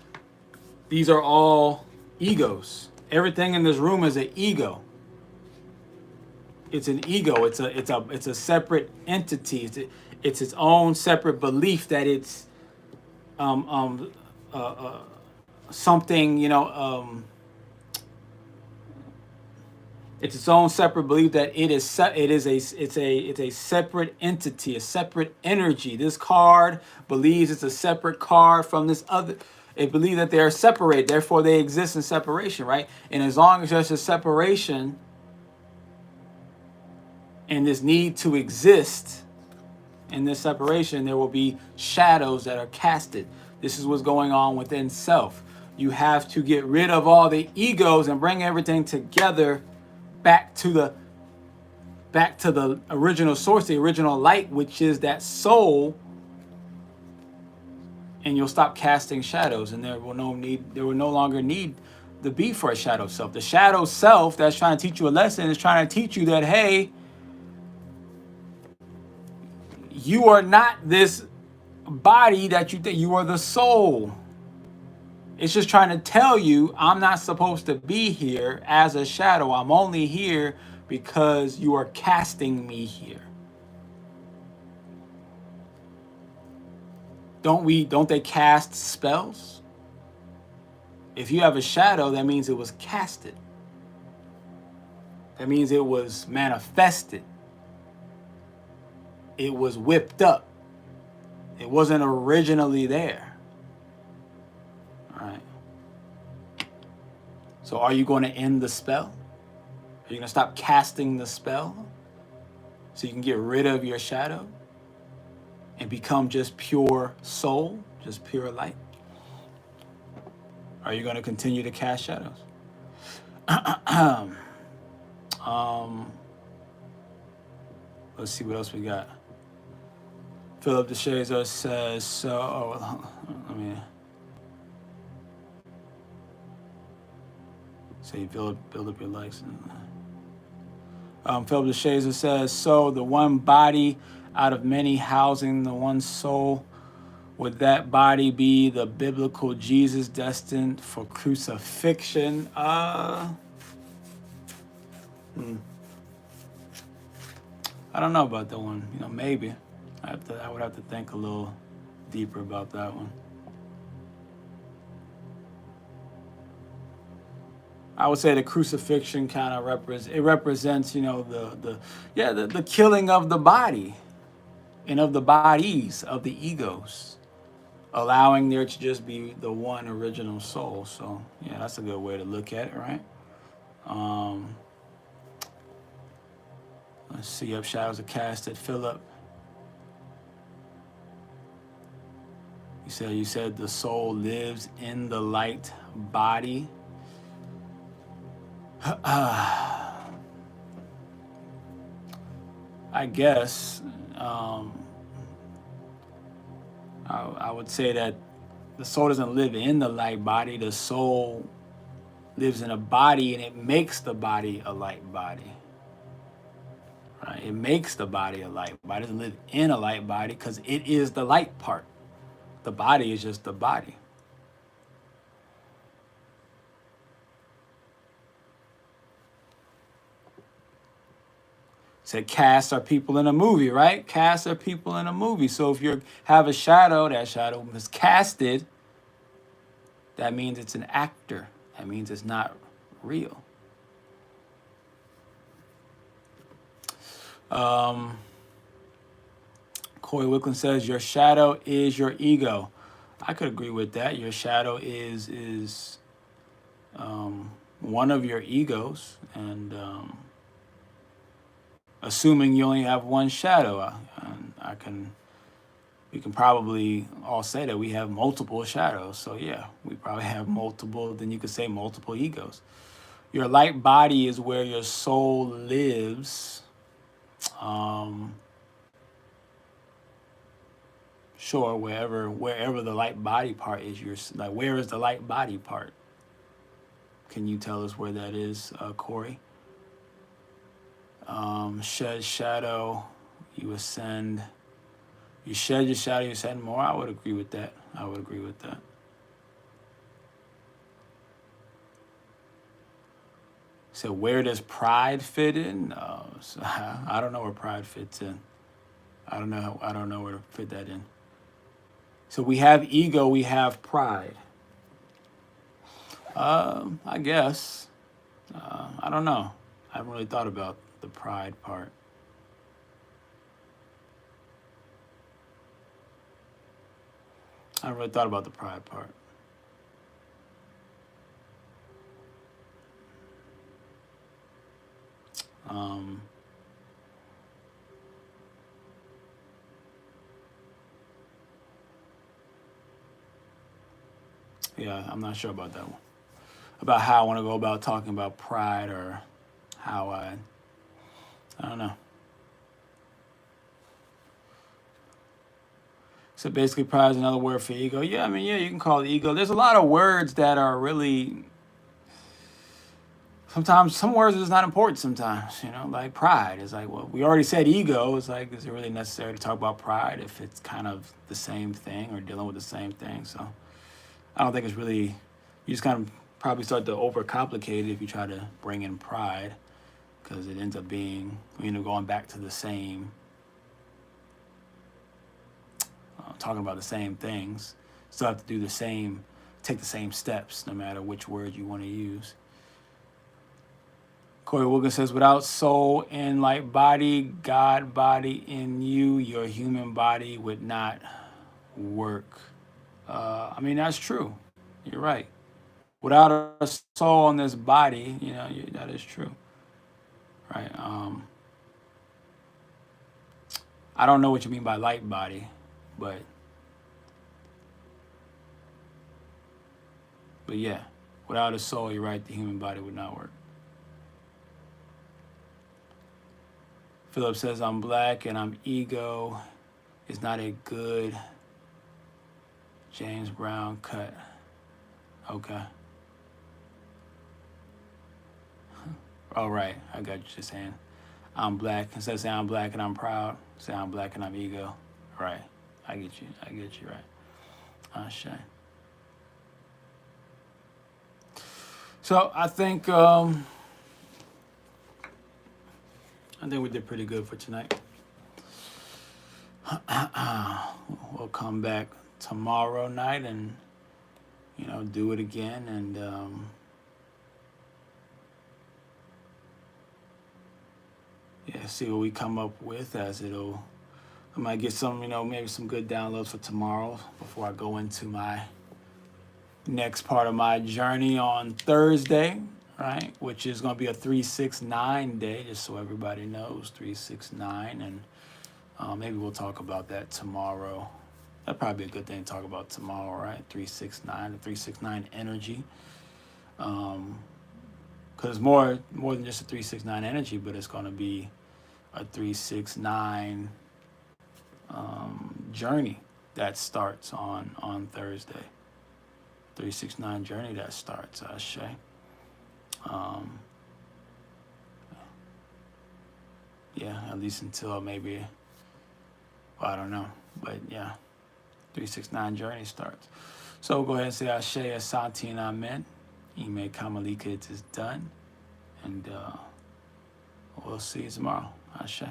These are all egos. Everything in this room is an ego. It's an ego. It's a separate entity. It's its own separate belief that it's something, it's its own separate belief that it's a separate entity, a separate energy. This card believes it's a separate card from this other. It believes that they are separated, therefore they exist in separation, right? And as long as there's a separation and this need to exist in this separation, there will be shadows that are casted. This is what's going on within self. You have to get rid of all the egos and bring everything together back to the original source, the original light, which is that soul. And you'll stop casting shadows, and there will no longer need to be for a shadow self. The shadow self that's trying to teach you a lesson is trying to teach you that, hey, you are not this body that you think. You are the soul. It's just trying to tell you, I'm not supposed to be here as a shadow. I'm only here because you are casting me here. Don't they cast spells? If you have a shadow, that means it was casted. That means it was manifested. It was whipped up. It wasn't originally there. All right. So are you going to end the spell? Are you going to stop casting the spell so you can get rid of your shadow and become just pure soul, just pure light? Are you going to continue to cast shadows? Let's see what else we got. Philip DeShazer says, let me say, build up your likes. Philip DeShazer says, so the one body out of many housing the one soul, would that body be the biblical Jesus destined for crucifixion? I don't know about that one. Maybe. I would have to think a little deeper about that one. I would say the crucifixion kind of represents, the killing of the body and of the bodies of the egos, allowing there to just be the one original soul. So yeah, that's a good way to look at it, right? Let's see. Up shadows are casted. Philip, you said the soul lives in the light body. I guess I would say that the soul doesn't live in the light body. The soul lives in a body, and it makes the body a light body. Right? It makes the body a light body. It doesn't live in a light body because it is the light part. The body is just the body. Said casts are people in a movie, right? Casts are people in a movie. So if you have a shadow, that shadow is casted, that means it's an actor. That means it's not real. Corey Wicklund says, your shadow is your ego. I could agree with that. Your shadow is one of your egos, and assuming you only have one shadow, we can probably all say that we have multiple shadows. So yeah, we probably have multiple, then you could say multiple egos. Your light body is where your soul lives. Sure, wherever the light body part is, where is the light body part? Can you tell us where that is, Corey? Shed shadow. You ascend. You shed your shadow, you ascend more. I would agree with that. I would agree with that. So where does pride fit in? So I don't know where pride fits in. I don't know where to fit that in. So we have ego, we have pride. I guess. I don't know. I haven't really thought about the pride part. I haven't really thought about the pride part. Yeah, I'm not sure about that one. About how I want to go about talking about pride, or how I don't know. So basically, pride is another word for ego. Yeah, I mean, yeah, you can call it ego. There's a lot of words that are really, sometimes some words are just not important sometimes, you know, like pride. It's like, well, we already said ego. It's like, is it really necessary to talk about pride if it's kind of the same thing or dealing with the same thing? So I don't think it's really, you just kind of probably start to overcomplicate it if you try to bring in pride, because it ends up being, you know, going back to the same, talking about the same things. Still have to do the same, take the same steps, no matter which word you want to use. Corey Wilkins says, without soul and light body, God body in you, your human body would not work. I mean, that's true. You're right. Without a soul in this body, you know, that is true. Right. I don't know what you mean by light body, but yeah, without a soul, you're right, the human body would not work. Philip says, I'm black and I'm ego. It's not a good James Brown cut. Okay. All right, I got you just saying. I'm black. Instead of saying I'm black and I'm proud, say I'm black and I'm ego. Right. I get you. Right. Shame. So I think we did pretty good for tonight. We'll come back tomorrow night and, you know, do it again, and see what we come up with, as I might get some, you know, maybe some good downloads for tomorrow before I go into my next part of my journey on Thursday, right? Which is going to be a 369 day, just so everybody knows, 369. And maybe we'll talk about that tomorrow. That'd probably be a good thing to talk about tomorrow, right? 369, the 369 energy. Because it's more than just a 369 energy, but it's going to be a 369 journey that starts on Thursday. 369 journey that starts, Ashe. Yeah, at least until maybe, well, I don't know, but yeah, 369 journey starts. So go ahead and say Ashe, Asante, and Amen. Ime Kamalika, it is done. And we'll see you tomorrow. Ashe.